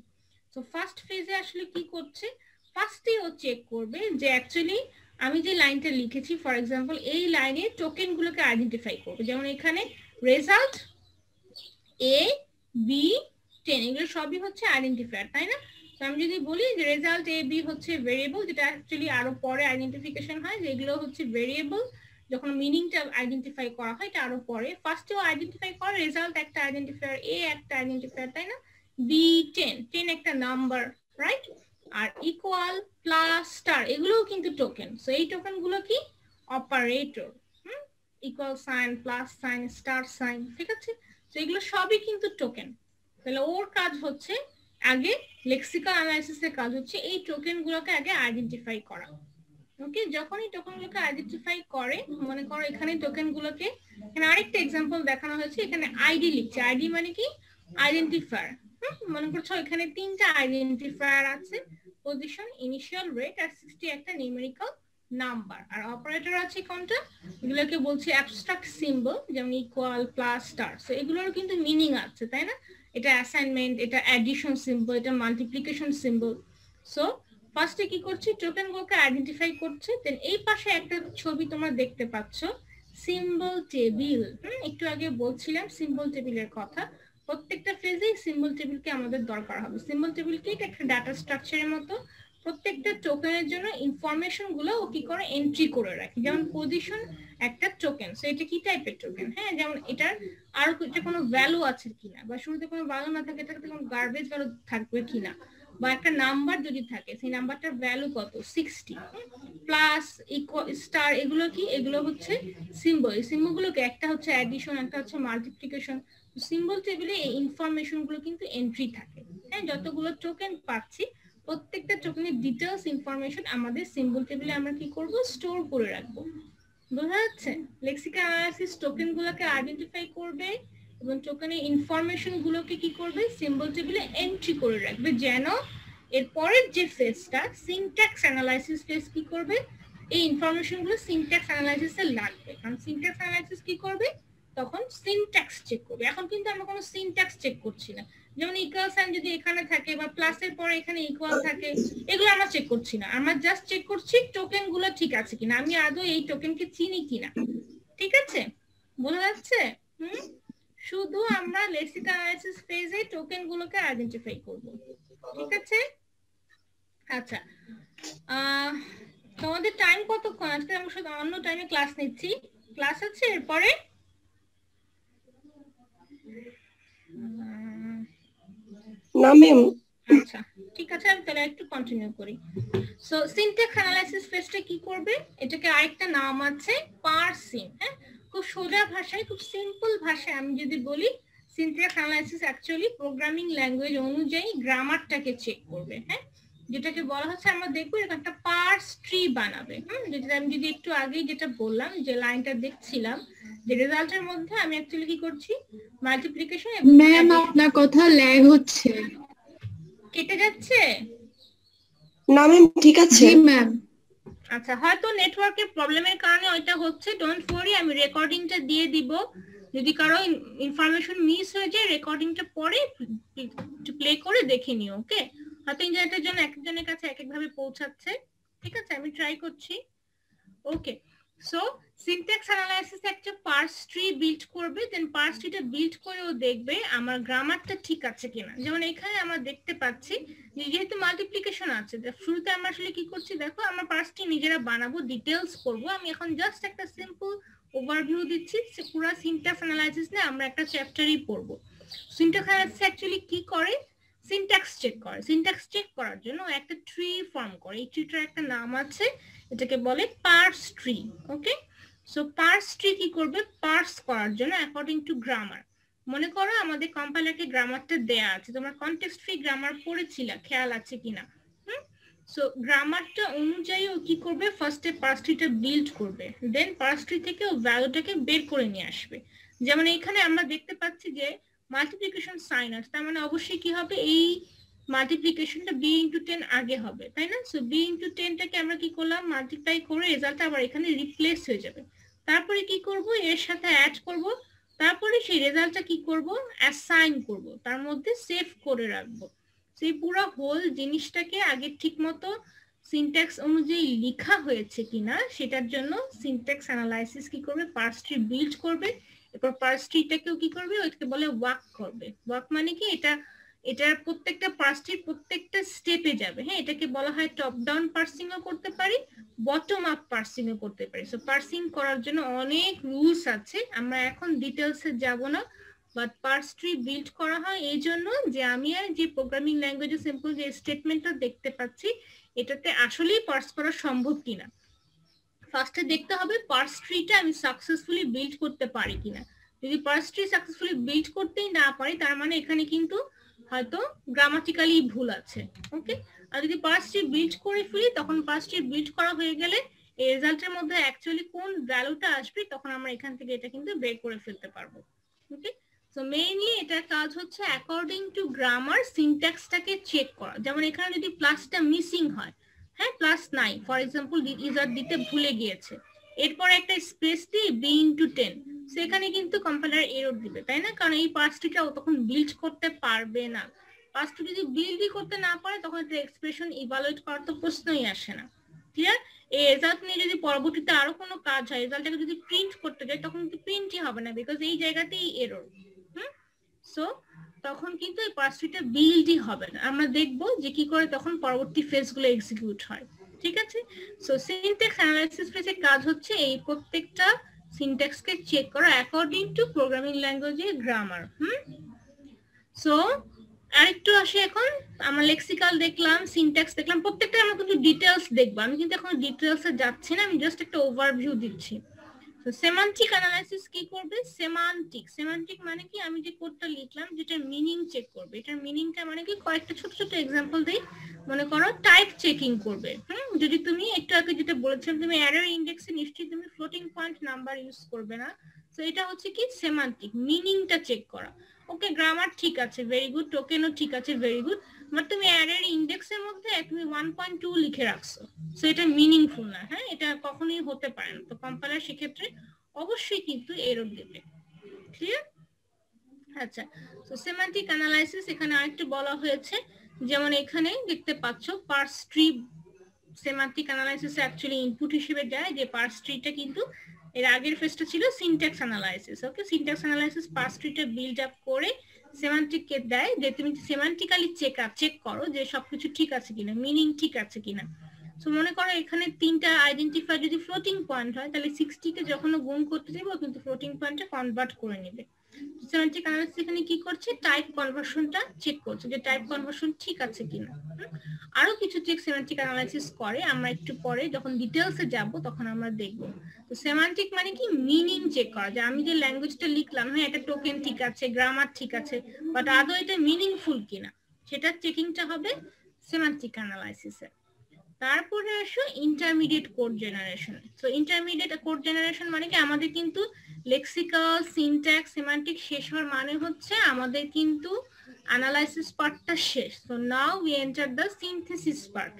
সো ফার্স্ট ফেজে আসলে কি করছে, ফার্স্টেই ও চেক করবে যে অ্যাকচুয়ালি আমি যে লাইনটা লিখেছি, ফর এক্সাম্পল এই লাইনে টোকেনগুলোকে আইডেন্টিফাই করবে। যেমন এখানে রেজাল্ট এ বি 10 এগুলো সবই হচ্ছে আইডেন্টিফায়ার, তাই না? তো আমি যদি বলি যে রেজাল্ট এ বি হচ্ছে ভেরিয়েবল, যেটা অ্যাকচুয়ালি আরো পরে আইডেন্টিফিকেশন হয়, যে এগুলো হচ্ছে ভেরিয়েবল, যখন মিনিংটা আইডেন্টিফাই করা হয় এটা আরো পরে। ফার্স্টেও আইডেন্টিফাই করে রেজাল্ট একটা আইডেন্টিফায়ার, এ একটা আইডেন্টিফায়ার, তাই না? বি 10 একটা নাম্বার, রাইট? আর ইকুয়াল, প্লাস, স্টার এগুলোও কিন্তু টোকেন। সো এই টোকেন গুলো কি operator, equal sign, plus sign, star sign, ঠিক আছে? তো এগুলো সবই কিন্তু টোকেন। তাহলে ওর কাজ হচ্ছে আগে লেক্সিক্যাল অ্যানালাইসিসের কাজ হচ্ছে এই টোকেন গুলোকে আগে আইডেন্টিফাই করা। ওকে, যখন এই টোকেন গুলোকে আইডেন্টিফাই করে, মনে করো এখানে টোকেন গুলোকে, এখানে আরেকটা এক্সাম্পল দেখানো হয়েছে, এখানে আইডি লিখছে। আইডি মানে কি আইডেন্টিফায়ার। মনে করছো এখানে 3টা আইডেন্টিফায়ার আছে, পজিশন, ইনিশিয়াল, রেট আর 60 একটা নিউমেরিক্যাল নাম্বার। আর অপারেটর আছে কোনটা, এগুলোকে বলছি অ্যাবস্ট্রাক্ট সিম্বল, যেমন ইকুয়াল, প্লাস, স্টার। সো এগুলোর কিন্তু মিনিং আছে, তাই না? এটা অ্যাসাইনমেন্ট, এটা অ্যাডিশন সিম্বল, এটা মাল্টিপ্লিকেশন সিম্বল। সো ফার্স্টে কি করছি, টোকেন গুলোকে আইডেন্টিফাই করছে। দেন এই পাশে একটা ছবি তোমরা দেখতে পাচ্ছ, সিম্বল টেবিল। একটু আগে বলছিলাম সিম্বল টেবিলের কথা। প্রত্যেকটা ফেজেই সিম্বল টেবিলকে আমাদের দরকার হবে। সিম্বল টেবিলকে একটা ডাটা স্ট্রাকচারের মতো প্রত্যেকটা টোকেনের জন্য ইনফরমেশন গুলো ও কি করে এন্ট্রি করে রাখি। যেমন পজিশন একটা টোকেন, সো এটা কি টাইপের টোকেন, হ্যাঁ, যেমন এটার আর এটা কোনো ভ্যালু আছে কিনা, বা শুরুতে কোনো ভ্যালু না থাকে এটাতে কোনো গার্বেজ ভ্যালু থাকবে কিনা, বা একটা নাম্বার যদি থাকে সেই নাম্বারটার ভ্যালু কত, 60, প্লাস, ইকুয়াল, স্টার, এগুলো কি, এগুলো হচ্ছে সিম্বল। এই সিম্বল গুলোকে একটা হচ্ছে অ্যাডিশন, একটা হচ্ছে মাল্টিপ্লিকেশন। সিম্বল টেবিলে এই ইনফরমেশন গুলো কিন্তু এন্ট্রি থাকে, হ্যাঁ। যতগুলো টোকেন পাচ্ছি প্রত্যেকটা টোকেনের ডিটেইলস ইনফরমেশন আমাদের সিম্বল টেবিলে আমরা কি করব, স্টোর করে রাখবো। বোঝা যাচ্ছে? লেক্সিক্যাল অ্যানালাইসিস টোকেন গুলোকে আইডেন্টিফাই করবে এবং টোকেনের ইনফরমেশন গুলোকে কি করবে, সিম্বল টেবিলে এন্ট্রি করে রাখবে, যেন এর পরের যে ফেজটা সিনট্যাক্স অ্যানালাইসিস ফেজ কি করবে, এই ইনফরমেশন গুলো সিনট্যাক্স অ্যানালাইসিসে লাগবে। কারণ সিনট্যাক্স অ্যানালাইসিস কি করবে, তখন সিনট্যাক্স চেক করবে। এখন কিন্তু আমরা কোনো সিনট্যাক্স চেক করছি না। যেমন ইকুয়াল সাইন যদি এখানে থাকে বা প্লাসের পরে এখানে ইকুয়াল থাকে, এগুলো আমরা চেক করছি না। আমরা জাস্ট চেক করছি টোকেন গুলো ঠিক আছে কিনা, আমি আদৌ এই টোকেনকে চিনি কিনা। ঠিক আছে, বোঝা যাচ্ছে? শুধু আমরা লেক্সিক্যাল অ্যানালাইসিস ফেজে টোকেন গুলোকে আইডেন্টিফাই করব। ঠিক আছে, আচ্ছা। তোমাদের টাইম কতক্ষণ? আজকে আমরা শুধু অন্য টাইমে ক্লাস নিচ্ছি। ক্লাস আছে এরপরে? না ম্যাম। আচ্ছা ঠিক আছে, আমি তাহলে একটু কন্টিনিউ করি। সো সিনট্যাক্স অ্যানালাইসিস ফেজটা কি করবে, এটাকে আরেকটা নাম আছে পার্সিং। হ্যাঁ, খুব সোজা ভাষায়, খুব সিম্পল ভাষায় আমি যদি বলি, syntax analysis actually programming language অনুযায়ী গ্রামারটাকে চেক করবে। হ্যাঁ, যেটাকে বলা হচ্ছে, আমরা দেখবো এরকম একটা পার্স ট্রি বানাবে। যেটা আমি যদি একটু আগেই যেটা বললাম, যে লাইনটা দেখছিলাম, যে রেজাল্টের মধ্যে আমি অ্যাকচুয়ালি কি করছি, মাল্টিপ্লিকেশন। ম্যাম আপনার কথা ল্যাগ হচ্ছে, কেটে যাচ্ছে? না ম্যাম ঠিক আছে। জি ম্যাম। আচ্ছা, হয়তো নেটওয়ার্কের প্রবলেমের কারণে ওইটা হচ্ছে। ডোন্ট ওয়ারি, আমি রেকর্ডিংটা দিয়ে দিব। যদি কারো ইনফরমেশন মিস হয়ে যায়, রেকর্ডিংটা পরে প্লে করে দেখে নিও। ওকে, হয়তো ইন্টারনেটের জন্য একজনের কাছে এক একভাবে পৌঁছাচ্ছে। ঠিক আছে, আমি ট্রাই করছি। ওকে, সো সিনট্যাক্স অ্যানালাইসিস একটা পার্স ট্রি বিল্ড করবে। দেন পার্স ট্রিটা বিল্ড করেও দেখবে আমার গ্রামারটা ঠিক আছে কিনা। যেমন এখানে আমরা দেখতে পাচ্ছি যে যেহেতু মাল্টিপ্লিকেশন আছে, শুরুতে আমরা আসলে কি করছি, দেখো আমরা পার্স ট্রি নিজেরা বানাবো, ডিটেইলস করব। আমি এখন জাস্ট একটা সিম্পল ওভারভিউ দিচ্ছি। পুরো সিনট্যাক্স অ্যানালাইসিস নিয়ে আমরা একটা চ্যাপ্টারই পড়বো। সিনট্যাক্স অ্যানালাইসিস অ্যাকচুয়ালি কি করে, সিনট্যাক্স চেক করে। সিনট্যাক্স চেক করার জন্য একটা ট্রি ফর্ম করে। এই ট্রিটার একটা নাম আছে, এটাকে বলে পার্স ট্রি। ওকে, সো পার্স ট্রি কি করবে, পার্স করার জন্য অ্যাকর্ডিং টু গ্রামার। মনে করো আমাদের কম্পাইলারকে গ্রামারটা দেয়া আছে, তোমরা কনটেক্সট ফ্রি গ্রামার পড়েছিলে, খেয়াল আছে কিনা? সো গ্রামারটা অনুযায়ী ও কি করবে, ফার্স্টে পার্স ট্রিটা বিল্ড করবে, দেন পার্স ট্রি থেকে ও ভ্যালুটাকে বের করে নিয়ে আসবে। যেমন এখানে আমরা দেখতে পাচ্ছি যে মাল্টিপ্লিকেশন সাইন আছে, তার মানে অবশ্যই কি হবে, এই মাল্টিপ্লিকেশনটা b ইনটু 10 আগে হবে, তাই না? সো b ইনটু 10টাকে আমরা কি করলাম, মাল্টিপ্লাই করে রেজাল্ট আবার এখানে রিপ্লেস হয়ে যাবে। তারপরে কি করব, এর সাথে অ্যাড করব, তারপরে সেই রেজাল্টটা কি করব, অ্যাসাইন করব, তার মধ্যে সেভ করে রাখবো। সেই পুরো হোল জিনিসটাকে আগে ঠিকমতো সিনট্যাক্স অনুযায়ী লেখা হয়েছে কিনা সেটার জন্য সিনট্যাক্স অ্যানালাইসিস কি করবে, পার্স ট্রি বিল্ড করবে। এরপর পার্স ট্রিটাকেও কি করবে, ওইটাকে বলে ওয়াক করবে। ওয়াক মানে কি, এটার প্রত্যেকটা পার্স ট্রির প্রত্যেকটা স্টেপে যাবে। হ্যাঁ, এটাকে বলা হয় টপ ডাউন পার্সিংও করতে পারি, বটম আপ পার্সিংও করতে পারি। সো পার্সিং করার জন্য অনেক রুলস আছে, আমরা এখন ডিটেলসে যাব না। বাট পার্স ট্রি বিল্ড করা হয় এই জন্য যে আমি আর যে প্রোগ্রামিং ল্যাঙ্গুয়েজে সিম্পল যে স্টেটমেন্টটা দেখতে পাচ্ছি এটাতে আসলেই পার্স করা সম্ভব কিনা। ফার্স্টে দেখতে হবে পার্স ট্রিটা আমি সাকসেসফুলি বিল্ড করতে পারি কিনা। যদি পার্স ট্রি সাকসেসফুলি বিল্ড করতেই না পারি তার মানে এখানে কিন্তু হয়তো গ্রামাটিক্যালি ভুল আছে। ওকে, আর যদি পার্স ট্রি বিল্ড করে ফেলি তখন পার্স ট্রি বিল্ড করা হয়ে গেলে এই রেজাল্টের মধ্যে অ্যাকচুয়ালি কোন ভ্যালুটা আসবে তখন আমরা এখান থেকে এটা কিন্তু বের করে ফেলতে পারবো। ওকে, সো মেইনলি এটা কাজ হচ্ছে অ্যাকর্ডিং টু গ্রামার সিনট্যাক্সটাকে চেক করা। যেমন এখানে যদি প্লাসটা মিসিং হয়, হ্যাঁ প্লাস নাই ফর এক্সাম্পল ইউজার দিতে ভুলে গিয়েছে, এরপর একটা স্পেস দিয়ে b * 10, সেখানে কিন্তু কম্পাইলার এরর দিবে, তাই না? কারণ এই পার্স ট্রিটা তখন বিল্ড করতে পারবে না। পার্স ট্রি যদি বিল্ডই করতে না পারে তখন এটা এক্সপ্রেশন ইভালুয়েট করার তো প্রশ্নই আসে না। ক্লিয়ার? এই রেজাল্ট নিয়ে যদি পরবর্তীতে আরো কোনো কাজ হয়, রেজাল্টটাকে যদি প্রিন্ট করতে যায় তখন কিন্তু প্রিন্টই হবে না, বিকজ এই জায়গাতেই এরর। সো তখন কিন্তু এই পার্স ট্রিটা বিল্ডই হবে না। আমরা দেখব যে কি করে তখন পরবর্তী ফেজগুলো এক্সিকিউট হয়। ঠিক আছে, সো সিনট্যাক্স অ্যানালাইসিস ফেজের কাজ হচ্ছে এই প্রত্যেকটা সিনট্যাক্সকে চেক করা অ্যাকর্ডিং টু প্রোগ্রামিং ল্যাঙ্গুয়েজের গ্রামার। সো আরেকটু আসে, এখন আমরা লেক্সিক্যাল দেখলাম, সিনট্যাক্স দেখলাম, প্রত্যেকটা আমরা কিন্তু ডিটেলস দেখবো। আমি কিন্তু এখন ডিটেলসে যাচ্ছি না, আমি জাস্ট একটা ওভারভিউ দিচ্ছি। তো সেমান্টিক অ্যানালাইসিস কি করবে? সেমান্টিক মানে কি, আমি যে কোডটা লিখলাম যেটার মিনিং চেক করবে। এটার মিনিংটা মানে কি, কয়েকটা ছোট ছোট এক্সাম্পল দেই। মনে করো টাইপ চেকিং করবে। যদি তুমি একটু আগে যেটা বলেছিলাম, তুমি অ্যারের ইন্ডেক্সে নিশ্চয়ই তুমি ফ্লোটিং পয়েন্ট নাম্বার ইউজ করবে না। তো এটা হচ্ছে কি সেমান্টিক, মিনিংটা চেক করা। ওকে, গ্রামার ঠিক আছে, ভেরি গুড, টোকেনও ঠিক আছে, ভেরি গুড, বাট তুমি অ্যারের ইন্ডেক্সের মধ্যে তুমি 1.2 লিখে রাখছো, সো এটা মিনিংফুল না। হ্যাঁ, এটা কখনোই হতে পারে না। তো কম্পাইলার সেক্ষেত্রে অবশ্যই কিন্তু এরর দেবে। ক্লিয়ার? আচ্ছা, সো সেমান্টিক অ্যানালাইসিস এখানে আরেকটু বলা হয়েছে, যেমন এখানে দেখতে পাচ্ছ parse tree semantic analysis actually input হিসেবে যায়, যে পার্স ট্রিটা কিন্তু এর আগের ফেজটা ছিল syntax analysis. Okay, syntax analysis parse ট্রিটা বিল্ড আপ করে সেমান্টিককে দেয়, যে তুমি সেমান্টিক্যালি চেক করো যে সবকিছু ঠিক আছে কিনা, মিনিং ঠিক আছে কিনা। সো মনে করো এখানে 3টা আইডেন্টিফাই যদি ফ্লোটিং পয়েন্ট হয় তাহলে 60 কে যখন গুণ করতে যাবো কিন্তু ফ্লোটিং পয়েন্টে কনভার্ট করে নেবে। সেমান্টিক অ্যানালাইসিস এখানে কি করছে, টাইপ কনভার্সনটা চেক করছে যে টাইপ কনভার্সন ঠিক আছে কিনা। আরো কিছু চেক সেমান্টিক অ্যানালাইসিস করে, আমরা একটু পরে যখন ডিটেইলসে যাব তখন আমরা দেখব। তো সেমান্টিক মানে কি, মিনিং চেক করা, যে আমি যে ল্যাঙ্গুয়েজটা লিখলাম, হ্যাঁ এটা টোকেন ঠিক আছে, গ্রামার ঠিক আছে, বাট আদৌ এটা মিনিংফুল কিনা সেটা চেকিংটা হবে সেমান্টিক অ্যানালাইসিসে। তারপরে আসো intermediate code generation. So intermediate code generation মানে কি, আমাদের কিন্তু লেক্সিক্যাল, সিনট্যাক্স, সেমান্টিক শেষ হওয়ার মানে হচ্ছে আমাদের কিন্তু অ্যানালাইসিস পার্টটা শেষ। So now we enter the synthesis part.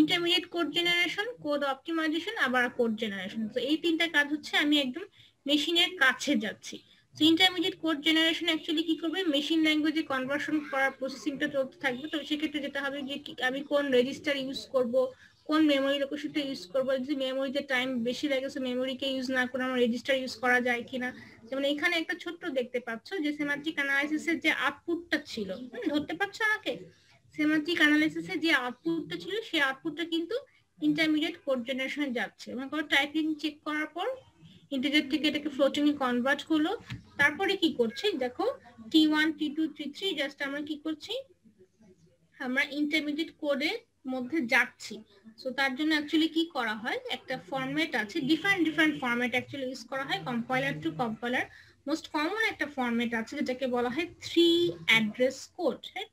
Intermediate code generation, code optimization, আবার কোড জেনারেশন। তো এই তিনটা কাজ হচ্ছে আমি একদম মেশিনের কাছে যাচ্ছি। So intermediate code generation actually কি করবে, মেশিন ল্যাঙ্গুয়েজে কনভার্সন করার প্রসেসিংটা চলতে থাকবে। তো সেক্ষেত্রে যেটা হবে যে আমি কোন রেজিস্টার ইউজ করব, কোন মেমোরি লোকেশনটা ইউজ করবো, যদি মেমোরিতে টাইম বেশি লাগে সো মেমোরিকে ইউজ না করে আমার রেজিস্টার ইউজ করা যায় কিনা। যেমন এখানে একটা ছোট্ট দেখতে পাচ্ছ যে সেমান্টিক অ্যানালাইসিসের যে আউটপুটটা ছিল, ধরতে পারছো আমাকে, সেমান্টিক অ্যানালাইসিসের যে আউটপুটটা ছিল সেই আউটপুটটা কিন্তু ইন্টারমিডিয়েট কোড জেনারেশনে যাচ্ছে। মনে করো টাইপিং চেক করার পর ইন্টিজার থেকে এটাকে ফ্লোটিং এ কনভার্ট করলো, তারপরে কি করছে দেখো, T1 T2 T3 জাস্ট আমরা কি করছি, আমরা ইন্টারমিডিয়েট কোডের মধ্যে যাচ্ছি। সো তার জন্য অ্যাকচুয়ালি কি করা হয়, একটা ফরম্যাট আছে, ডিফারেন্ট ফরম্যাট অ্যাকচুয়ালি ইউজ করা হয় compiler to compiler. Most common একটা ফরম্যাট আছে যেটাকে বলা হয় 3 অ্যাড্রেস কোড। হ্যাঁ,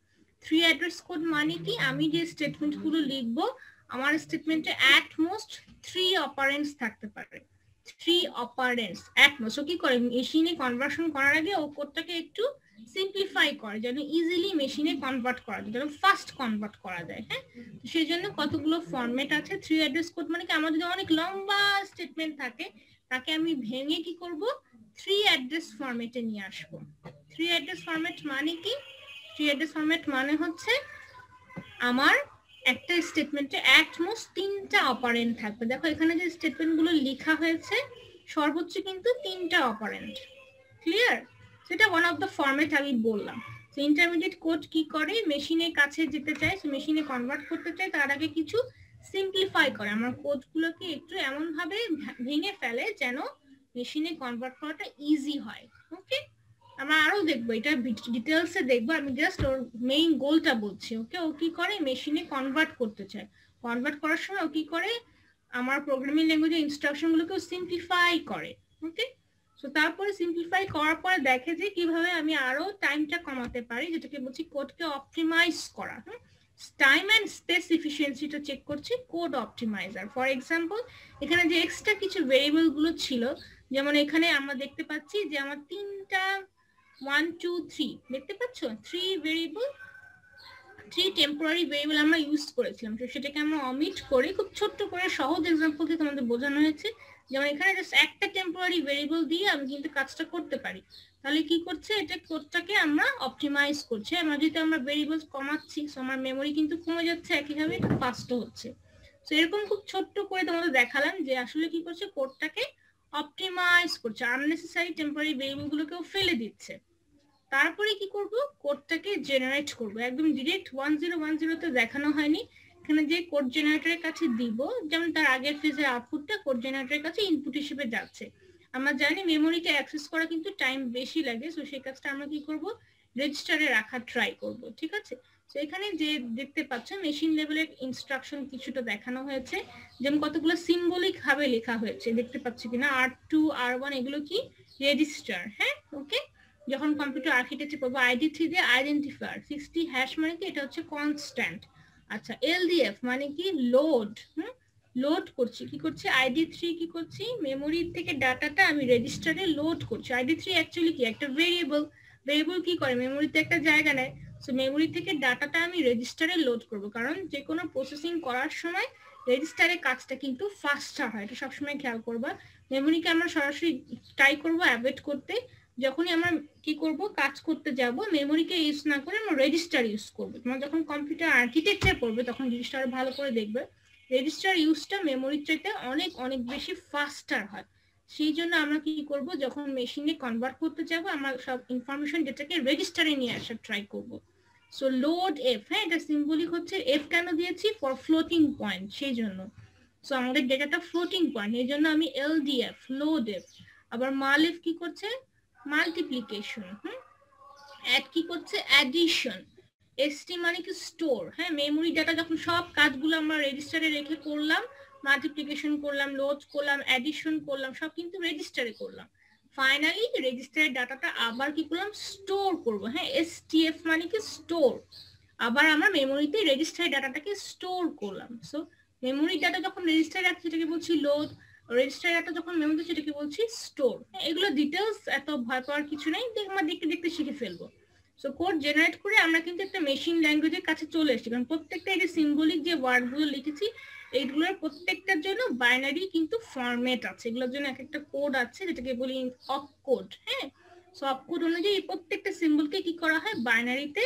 3 অ্যাড্রেস কোড মানে কি, আমি যে স্টেটমেন্টগুলো লিখবো আমার স্টেটমেন্টে অ্যাট মোস্ট 3 অপারেন্টস থাকতে পারে। 3 অপারেন্টস অ্যাট মোস্ট। ও কি করে, মেশিনে কনভার্সন করার আগে ও কোডটাকে একটু সিম্পলিফাই করে যেন ইজিলি মেশিনে কনভার্ট করা যায়, যেন ফাস্ট কনভার্ট করা যায়। হ্যাঁ, সেই জন্য কতগুলো ফরম্যাট আছে। 3 অ্যাড্রেস কোড মানে কি, আমার যদি অনেক লম্বা স্টেটমেন্ট থাকে তাকে আমি ভেঙে কি করব, 3 অ্যাড্রেস ফরম্যাটে নিয়ে আসবো। 3 অ্যাড্রেস ফরম্যাট মানে কি, ট্রি অ্যাড্রেস ফরম্যাট মানে হচ্ছে আমার একটা স্টেটমেন্টে অ্যাট মোস্ট 3টা অপারেন্ড থাকবে। দেখো এখানে যে স্টেটমেন্টগুলো লেখা হয়েছে সর্বোচ্চ কিন্তু 3টা অপারেন্ড। ক্লিয়ার? সেটা ওয়ান অফ দ্য ফরম্যাট আমি বললাম। তো ইন্টারমিডিয়েট কোড কি করে, মেশিনের কাছে যেতে চায়, মেশিনে কনভার্ট করতে চায়, তার আগে কিছু সিম্পলিফাই করে, আমার কোডগুলোকে একটু এমন ভাবে ভেঙে ফেলে যেন মেশিনে কনভার্ট করাটা ইজি হয়। ওকে, আমরা আরো দেখবো, এটা ডিটেলসে দেখবো, আমি জাস্ট ওর মেইন গোলটা বলছি। ওকে, ও কি করে মেশিনে কনভার্ট করতে চায়, কনভার্ট করার সময় ও কি করে আমার প্রোগ্রামিং ল্যাঙ্গুয়েজের ইনস্ট্রাকশনগুলোকে সিম্পলিফাই করে। ওকে, সো তারপরে সিম্পলিফাই করার পরে দেখে যে কিভাবে আমি আরো টাইমটা কমাতে পারি, যেটাকে বলছি কোডকে অপটিমাইজ করা। টাইম এন্ড স্পেস এফিসিয়েন্সিটা চেক করছি কোড অপটিমাইজার। ফর এক্সাম্পল এখানে যে এক্সট্রা কিছু ভেরিয়েবল গুলো ছিল, যেমন এখানে আমরা দেখতে পাচ্ছি যে আমার 3টা 1 2 3 দেখতে পাচ্ছ 3 ভেরিয়েবল, 3 টেম্পোরারি ভেরিয়েবল আমরা ইউজ করেছিলাম। তো সেটাকে আমরা অমিট করে খুব ছোট্ট করে সহজ এক্সাম্পল দিয়ে তোমাদের বোঝানো হয়েছে। যেমন এখানে জাস্ট একটা টেম্পোরারি ভেরিয়েবল দিয়ে আমি কিন্তু কাজটা করতে পারি। তাহলে কি করছে, এটা কোডটাকে আমরা অপটিমাইজ করছে। আমরা যদি আমরা ভেরিয়েবলস কমাচ্ছি, সো আমার মেমোরি কিন্তু কমে যাচ্ছে, একইভাবে এটা ফাস্ট হচ্ছে। সো এরকম খুব ছোট্ট করে তোমাদের দেখালাম যে আসলে কি করছে, কোডটাকে অপটিমাইজ করছে, আননেসেসারি টেম্পোরারি ভেরিয়েবলগুলোকেও ফেলে দিচ্ছে। তারপরে কি করব, কোডটাকে জেনারেট করব। একদম ডিরেক্ট 1010 তে দেখানো হয়নি, এখানে যে কোড জেনারেটরের কাছে দিব, যেমন তার আগের ফেজের আউটপুটটা কোড জেনারেটরের কাছে ইনপুট হিসেবে যাচ্ছে। আমরা জানি মেমোরিকে অ্যাক্সেস করা কিন্তু টাইম বেশি লাগে, সো সেই কাজটা আমরা কি করব, রেজিস্টারে রাখা ট্রাই করব। ঠিক আছে, তো এখানে যে দেখতে পাচ্ছ মেশিন লেভেলের ইনস্ট্রাকশন কিছুটা দেখানো হয়েছে, যেমন কতগুলো সিম্বলিক ভাবে লেখা হয়েছে, দেখতে পাচ্ছ কিনা, R2 R1 এগুলো কি রেজিস্টার। হ্যাঁ, ওকে, যখন কম্পিউটার আর্কিটেকচার করবো ID3 দিয়ে আইডেন্টিফায়ার, 60 হ্যাশ মানে কি, এটা হচ্ছে কনস্ট্যান্ট। আচ্ছা, LDF মানে কি, লোড। লোড করছি, কি করছি, ID3 কি করছি, মেমোরি থেকে ডাটাটা আমি রেজিস্টারে লোড করছি। ID3 অ্যাকচুয়ালি কি, একটা ভেরিয়েবল। ভেরিয়েবল কি করে, মেমোরিতে একটা জায়গা নেয়, সো মেমোরি থেকে ডাটাটা আমি রেজিস্টারে লোড করব, কারণ যে কোনো প্রসেসিং করার সময় রেজিস্টারে কাজটা কিন্তু ফাস্টার হয়, এটা সবসময় খেয়াল করবা। মেমোরিকে আমরা সরাসরি ট্রাই করবো অ্যাভয়েড করতে, যখনই আমরা কি করব, কাজ করতে যাব, মেমোরিকে ইউজ না করে আমরা রেজিস্টার ইউজ করব। তোমরা যখন কম্পিউটার আর্কিটেকচার করবে তখন জিনিসটা ভালো করে দেখবে, রেজিস্টার ইউজটা মেমোরির চাইতে অনেক অনেক বেশি ফাস্টার হয়। সেই জন্য আমরা কি করব, যখন মেশিনে কনভার্ট করতে যাব আমরা সব ইনফরমেশন যেটাকে রেজিস্টারে নিয়ে আসার ট্রাই করব। সো লোড এফ, হ্যাঁ, এটা সিম্বলিক হচ্ছে, এফ কেন দিয়েছি, ফর ফ্লোটিং পয়েন্ট, সেই জন্য। সো আমাদের ডেটাটা ফ্লোটিং পয়েন্ট, এই জন্য আমি LDF, লোড এফ। আবার মালএফ কি করছে, মাল্টিপ্লিকেশন। অ্যাড কি করছে, অ্যাডিশন। এসটি মানে কি, স্টোর। হ্যাঁ, মেমোরি ডাটা যখন সব কাজগুলো আমরা রেজিস্টারে রেখে করলাম, মাল্টিপ্লিকেশন করলাম, লোড করলাম, অ্যাডিশন করলাম, সব কিন্তু রেজিস্টারে করলাম। ফাইনালি রেজিস্টারের ডাটাটা আবার কি করলাম, স্টোর করব। হ্যাঁ, STF মানে কি, স্টোর। আবার আমরা মেমোরিতে রেজিস্টারের ডাটাটাকে স্টোর করলাম। সো মেমোরি ডাটা যখন রেজিস্টারে রাখছি সেটাকে বলছি লোড, রেজিস্টার ডাটা যখন মেমোরিতে সেটাকে বলছি স্টোর। এগুলো ডিটেলস এত ভয় পাওয়ার কিছু নেই, আমরা দেখতে দেখতে শিখে ফেলবো। সো কোড জেনারেট করে আমরা কিন্তু একটা মেশিন ল্যাঙ্গুয়েজের কাছে চলে এসেছি, কারণ প্রত্যেকটা এই যে সিম্বলিক যে ওয়ার্ডগুলো লিখেছি এইগুলোর প্রত্যেকটার জন্য বাইনারি কিন্তু ফরম্যাট আছে, এগুলোর জন্য এক একটা কোড আছে যেটাকে বলি অপকোড। হ্যাঁ, সো অপকোড অনুযায়ী প্রত্যেকটা সিম্বলকে কি করা হয়, বাইনারিতে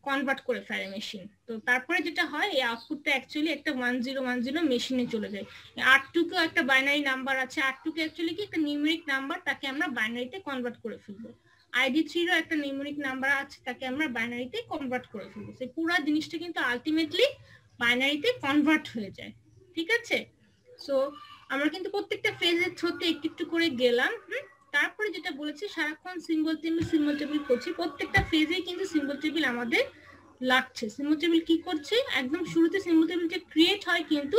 কনভার্ট করে ফেলে মেশিন। তো তারপরে যেটা হয়, এই আউটপুটটা অ্যাকচুয়ালি একটা 1010 মেশিনে চলে যায়। R2 কেও একটা বাইনারি নাম্বার আছে, R2 কে অ্যাকচুয়ালি কি একটা নিউমেরিক নাম্বার, তাকে আমরা বাইনারিতে কনভার্ট করে ফেলবো। ID3 এরও একটা নিউমেরিক নাম্বার আছে, তাকে আমরা বাইনারিতে কনভার্ট করে ফেলবো। সেই পুরো জিনিসটা কিন্তু আলটিমেটলি বাইনারিতে কনভার্ট হয়ে যায়। ঠিক আছে, সো আমরা কিন্তু প্রত্যেকটা ফেজের থ্রুতে একটু একটু করে গেলাম। তারপরে যেটা বলেছি, সারাক্ষণ সিম্বল টেবিল করছি, প্রত্যেকটা ফেজে কিন্তু সিম্বল টেবিল আমাদের লাগছে। সিম্বল টেবিল কি করছে, একদম শুরুতে সিম্বল টেবিল যে ক্রিয়েট হয় কিন্তু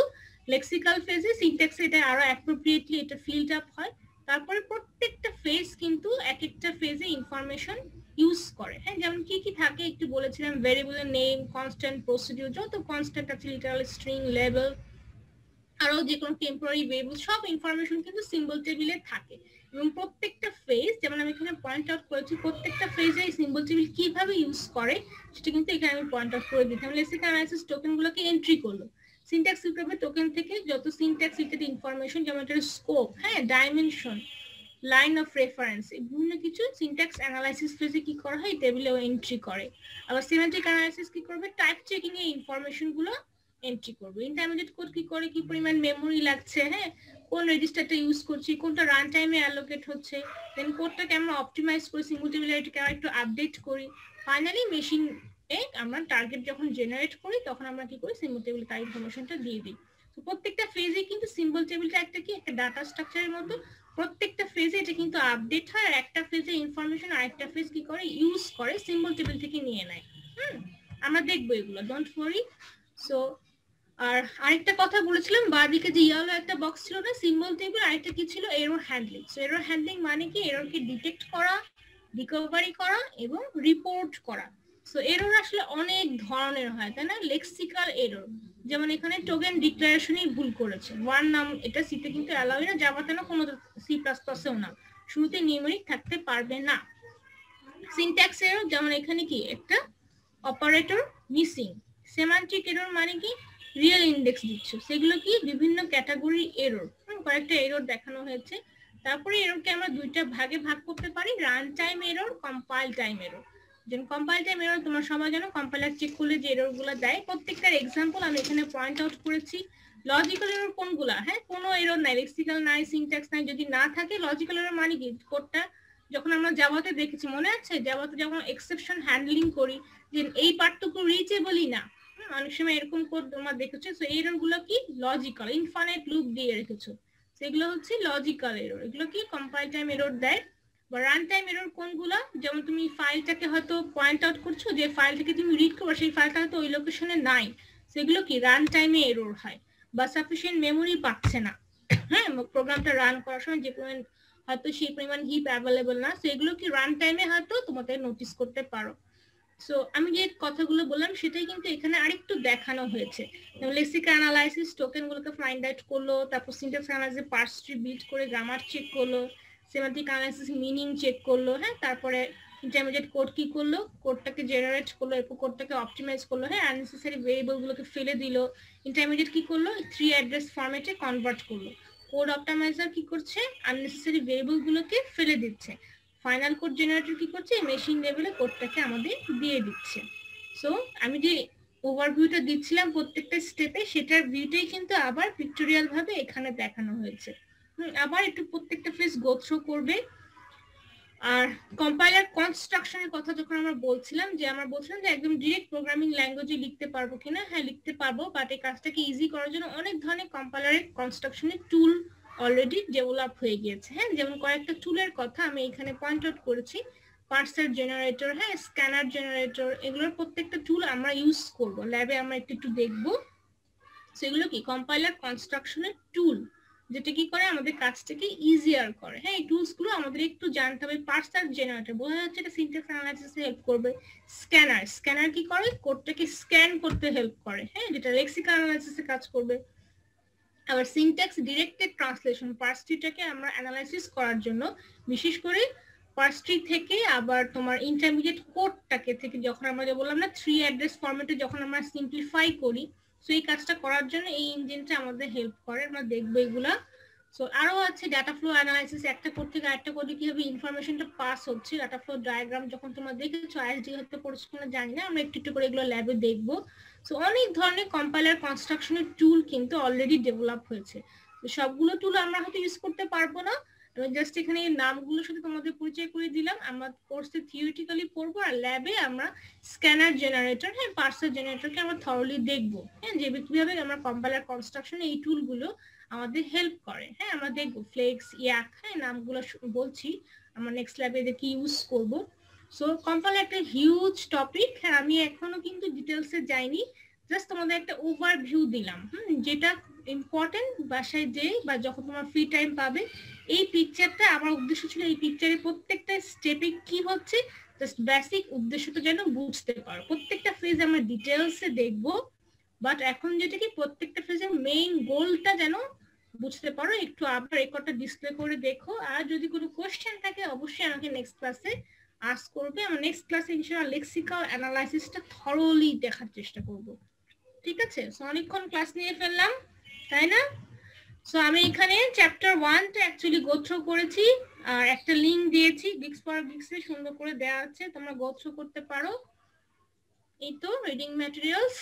লেক্সিক্যাল ফেজে, সিনট্যাক্সে এটা আরো অ্যাপ্রোপ্রিয়েটলি এটা ফিল্ড আপ হয়। তারপরে প্রত্যেকটা ফেজ কিন্তু এক একটা ফেজে ইনফরমেশন ইউজ করে। হ্যাঁ, যেমন কি কি থাকে একটু বলেছিলাম, ভেরিয়েবলের নেম, কনস্ট্যান্ট, প্রসিডিউর, যত কনস্ট্যান্ট আছে, লিটারাল, স্ট্রিং, লেবেল, আরো যে কোনো টেম্পোরারি ভেরিয়েবল, সব ইনফরমেশন কিন্তু সিম্বল টেবিলে থাকে। এবং প্রত্যেকটা ফেজ, যেমন আমি এখানে পয়েন্ট আউট করেছি, প্রত্যেকটা ফেজে এই সিম্বল টেবিল কিভাবে ইউজ করে সেটা কিন্তু এখানে আমি পয়েন্ট আউট করে দিতাম। লেক্সিক্যাল অ্যানালাইসিস টোকেনগুলোকে এন্ট্রি করলো, সিনট্যাক্স রিকভারি টোকেন থেকে যত সিনট্যাক্স রিলেটেড ইনফরমেশন, যেমন এটার স্কোপ, হ্যাঁ, ডাইমেনশন, লাইন অফ রেফারেন্স, বিভিন্ন কিছু সিনট্যাক্স অ্যানালাইসিস ফেজে কি করা হয় টেবিলে এন্ট্রি করে। আবার সিমেন্টিক অ্যানালাইসিস কি করবে, টাইপ চেকিং এ ইনফরমেশন গুলো এন্ট্রি করবে। ইন্টারমিডিয়েট কোড কি করে, কি পরিমাণ মেমোরি লাগছে, হ্যাঁ কোন রেজিস্টারটা ইউজ করছি, কোনটা রান টাইমে অ্যালোকেট হচ্ছে, দেন কোডটাকে আমরা অপটিমাইজ করে সিঙ্গল টেবিলিটিকে আমরা একটু আপডেট করি। ফাইনালি মেশিন আমরা টার্গেট যখন জেনারেট করি তখন আমরা কি করি, সিম্বল টেবিলে তার ইনফরমেশনটা দিয়ে দিই। তো প্রত্যেকটা ফেজে কিন্তু সিম্বল টেবিলটা একটা কি একটা ডাটা স্ট্রাকচারের মতো, প্রত্যেকটা ফেজে এটা কিন্তু আপডেট হয়, আর একটা ফেজে ইনফরমেশন আরেকটা ফেজ কি করে ইউজ করে সিম্বল টেবিল থেকে নিয়ে নেয়। আমরা দেখবো এগুলো, ডোন্ট ওয়ারি। সো আর আরেকটা কথা বলেছিলাম, বাঁদিকে যে ইয়েলো একটা বক্স ছিল না সিম্বল টেবিল, আরেকটা কি ছিল error handling. So error handling মানে কি, এররকে ডিটেক্ট করা, রিকভারি করা এবং রিপোর্ট করা। সো এরর আসলে অনেক ধরনের হয়, তাই না? লেক্সিক্যাল এরর, যেমন এখানে টোকেন ডিক্লারেশনই ভুল করেছে, ওয়ান নাম এটা সিতে কিন্তু অ্যালাউই না, জাভাতে না, কোনো সি প্লাস প্লাসেও না, শুরুতে নিউমেরিক থাকতে পারবে না। সিনট্যাক্স এরর, যেমন এখানে কি একটা অপারেটর মিসিং। সেমান্টিক এরর মানে কি, রিয়েল ইন্ডেক্স দিচ্ছ, সেগুলো কি বিভিন্ন ক্যাটাগরি এরর, কয়েকটা এরর দেখানো হয়েছে। তারপরে এররকে আমরা দুইটা ভাগে ভাগ করতে পারি, run time error, compile time error. যেমন কম্পাইল টাইম এরর তোমরা সবাই জানো, কম্পাইলার চেক করলে যে এররগুলো দেয় প্রত্যেকটার এক্সাম্পল আমি এখানে পয়েন্ট আউট করেছি। লজিক্যাল এরর কোনগুলা, হ্যাঁ কোনো এরর নাই, লেক্সিক্যাল নাই, সিনট্যাক্স নাই, যদি না থাকে লজিক্যাল এরর মানে কি, কোডটা যখন আমরা জাভাতে দেখেছি মনে আছে, জাভাতে যখন এক্সেপশন হ্যান্ডলিং করি যে এই পার্টটুকু রিচেবলই না, অনেক সময় এরকম কোড তোমরা দেখেছো। সো এই এরর গুলো কি লজিক্যাল, ইনফাইনাইট লুপ দিয়ে রেখেছো, সেগুলো হচ্ছে লজিক্যাল এরর, এগুলো কি কম্পাইল টাইম এরর দেয়। বা রান টাইম এরর কোনগুলো, যেমন তুমি ফাইলটাকে হয়তো পয়েন্ট আউট করছো, যে ফাইল থেকে তুমি রিড করো সেই ফাইলটা হয়তো ওই লোকেশনে নাই, সেগুলো কি রান টাইমে এরর হয়। বা সাফিসিয়েন্ট মেমোরি পাচ্ছে না, হ্যাঁ প্রোগ্রামটা রান করার সময় যে পরিমাণ হয়তো সেই পরিমাণ হিপ অ্যাভেলেবল না, সেগুলো কি রান টাইমে হয়তো তোমাদের নোটিস করতে পারো। সো আমি যে কথাগুলো বললাম সেটাই কিন্তু এখানে আরেকটু দেখানো হয়েছে। লেক্সিক্যাল অ্যানালাইসিস টোকেন গুলোকে ফাইন্ড আউট করলো, তারপর syntax analysis parse tree build করে গ্রামার চেক করলো, সেমান্টিক অ্যানালাইসিস মিনিং চেক করলো, হ্যাঁ তারপরে ইন্টারমিডিয়েট কোড কি করলো, কোডটাকে জেনারেট করলো, এরপর কোডটাকে অপটিমাইজ করলো, হ্যাঁ আননেসেসারি ভেরিয়েবল গুলোকে ফেলে দিল। ইন্টারমিডিয়েট কি করলো, 3 অ্যাড্রেস ফরম্যাটে কনভার্ট করলো। কোড অপটিমাইজার কি করছে, আননেসেসারি ভেরিয়েবল গুলোকে ফেলে দিচ্ছে। ফাইনাল কোড জেনারেটর কি করছে, মেশিন লেভেলে কোডটাকে আমাদের দিয়ে দিচ্ছে। সো আমি যে ওভারভিউটা দিচ্ছিলাম প্রত্যেকটা স্টেপে, সেটার ভিউটাই কিন্তু আবার পিক্টোরিয়াল ভাবে এখানে দেখানো হয়েছে। আবার একটু প্রত্যেকটা ফেজ গো থ্রু করবে। আর কম্পাইলার কনস্ট্রাকশনের কথা যখন আমরা বলছিলাম, যে একদম ডিরেক্ট প্রোগ্রামিং ল্যাঙ্গুয়েজে লিখতে পারবো কিনা, হ্যাঁ লিখতে পারবো, বাট এই কাজটাকে ইজি করার জন্য অনেক ধরনের কম্পাইলারের কনস্ট্রাকশনের টুল অলরেডি ডেভেলপ হয়ে গিয়েছে। হ্যাঁ যেমন কয়েকটা টুলের কথা আমি এখানে পয়েন্ট আউট করেছি, পার্সার জেনারেটর, হ্যাঁ স্ক্যানার জেনারেটর, এগুলোর প্রত্যেকটা টুল আমরা ইউজ করব ল্যাবে, আমরা একটু দেখবো। সেগুলো কি কম্পাইলার কনস্ট্রাকশনের টুল, যেটা কি করে আমাদের কাজটাকে ইজিয়ার করে। হ্যাঁ এই টুলস গুলো আমাদের একটু জানতে হবে। পার্সার জেনারেটর বোঝা যাচ্ছে এটা সিনট্যাক্স অ্যানালাইসিসে হেল্প করবে। স্ক্যানার কি করে, কোডটাকে স্ক্যান করতে হেল্প করে, হ্যাঁ যেটা লেক্সিক্যাল অ্যানালাইসিসে কাজ করবে। আবার সিনট্যাক্স ডিরেক্টেড ট্রান্সলেশন, পার্স ট্রিটাকে আমরা অ্যানালাইসিস করার জন্য বিশেষ করে পার্স ট্রি থেকে আবার তোমার ইন্টারমিডিয়েট কোডটাকে থেকে যখন আমরা যে বললাম না 3 অ্যাড্রেস ফরম্যাটে যখন আমরা সিম্পলিফাই করি, সো এই কাজটা করার জন্য এই ইঞ্জিনটা আমাদের হেল্প করে, আমরা দেখবো এগুলা। সো আরো আছে ডাটা ফ্লো অ্যানালাইসিস, একটা কোড থেকে আরেকটা কোডে কিভাবে ইনফরমেশনটা পাস হচ্ছে, ডাটা ফ্লো ডায়াগ্রাম যখন তোমরা দেখেছো, আইএসডি হয়তো পড়েছো কিনা জানি না, আমরা একটু করে এগুলো ল্যাবে দেখবো। সো অনেক ধরনের কম্পাইলার কনস্ট্রাকশনের টুল কিন্তু অলরেডি ডেভেলপ হয়েছে। তো সবগুলো টুল আমরা হয়তো ইউজ করতে পারবো না, আমি জাস্ট এখানে এই নামগুলোর সাথে তোমাদের পরিচয় করে দিলাম। আমরা কোর্সে থিওরিটিক্যালি পড়বো, আর ল্যাবে আমরা স্ক্যানার জেনারেটর, হ্যাঁ পার্সার জেনারেটরকে আমরা থরলি দেখবো, হ্যাঁ যে কিভাবে আমরা কম্পাইলার কনস্ট্রাকশনে এই টুলগুলো আমাদের হেল্প করে। হ্যাঁ আমরা দেখবো ফ্লেক্স, ইয়াক, হ্যাঁ নামগুলো বলছি, আমরা নেক্সট ল্যাবে দেখি ইউজ করবো। সো কম্পাইলার একটা হিউজ টপিক, হ্যাঁ আমি এখনো কিন্তু ডিটেলসে যাইনি, জাস্ট তোমাদের একটা ওভারভিউ দিলাম, যেটা ইম্পর্টেন্ট বাসায় যে বা যখন তোমার ফ্রি টাইম পাবে এই পিকচারটা, আমার উদ্দেশ্য ছিল এই পিকচারের প্রত্যেকটা স্টেপে কি হচ্ছে জাস্ট বেসিক উদ্দেশ্যটা যেন বুঝতে পারো। প্রত্যেকটা ফেজ আমরা ডিটেলসে দেখবো, বাট এখন যেটা কি প্রত্যেকটা ফেজের মেইন গোলটা যেন বুঝতে পারো। একটু আবার রেকর্ডটা ডিসপ্লে করে দেখো, আর যদি কোনো কোশ্চেন থাকে অবশ্যই আমাকে নেক্সট ক্লাসে আস্ক করবে। আমরা নেক্সট ক্লাসে ইনশাআল্লাহ লেক্সিক্যাল অ্যানালাইসিসটা থরলি দেখার চেষ্টা করব, ঠিক আছে? সো অনেকক্ষণ ক্লাস নিয়ে ফেললাম, তাই না? সো আমি এখানে চ্যাপ্টার 1 টা অ্যাকচুয়ালি গো থ্রু করেছি আর একটা লিংক দিয়েছি গিক্স ফর গিক্সে সুন্দর করে দেয়া আছে তোমরা গো থ্রু করতে পারো এই তো রিডিং ম্যাটেরিয়ালস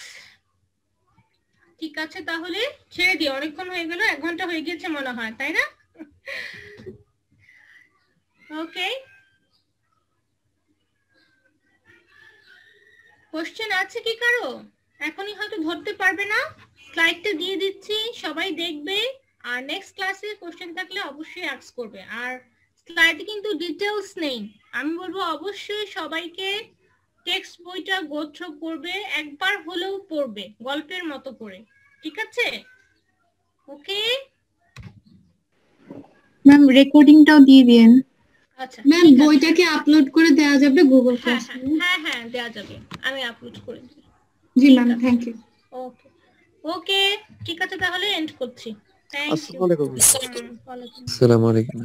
ঠিক আছে তাহলে ছেড়ে দিও অনেকক্ষণ হয়ে গেল 1 ঘন্টা হয়ে গিয়েছে মনে হয় তাই না ওকে কোশ্চেন আছে কি কারো এখনই হয়তো ধরতে পারবে না স্লাইডটা দিয়ে দিচ্ছি সবাই দেখবে আর নেক্সট ক্লাসে কোশ্চেন থাকলে অবশ্যই আস্ক করবে আর স্লাইডে কিন্তু ডিটেইলস নেই আমি বলবো অবশ্যই সবাইকে টেক্সট বইটা গো থ্রু করবে একবার হলেও পড়বে গল্পের মতো করে ঠিক আছে ওকে ম্যাম রেকর্ডিংটাও দিয়ে দিন আচ্ছা ম্যাম বইটাকে আপলোড করে দেওয়া যাবে গুগল ক্লাস হ্যাঁ দেওয়া যাবে আমি আপলোড করে দিই জি ম্যাম থ্যাংক ইউ ওকে ওকে ঠিক আছে তাহলে এন্ড করছি থ্যাংক ইউ আসসালামু আলাইকুম। ওয়ালাইকুম আসসালামু আলাইকুম।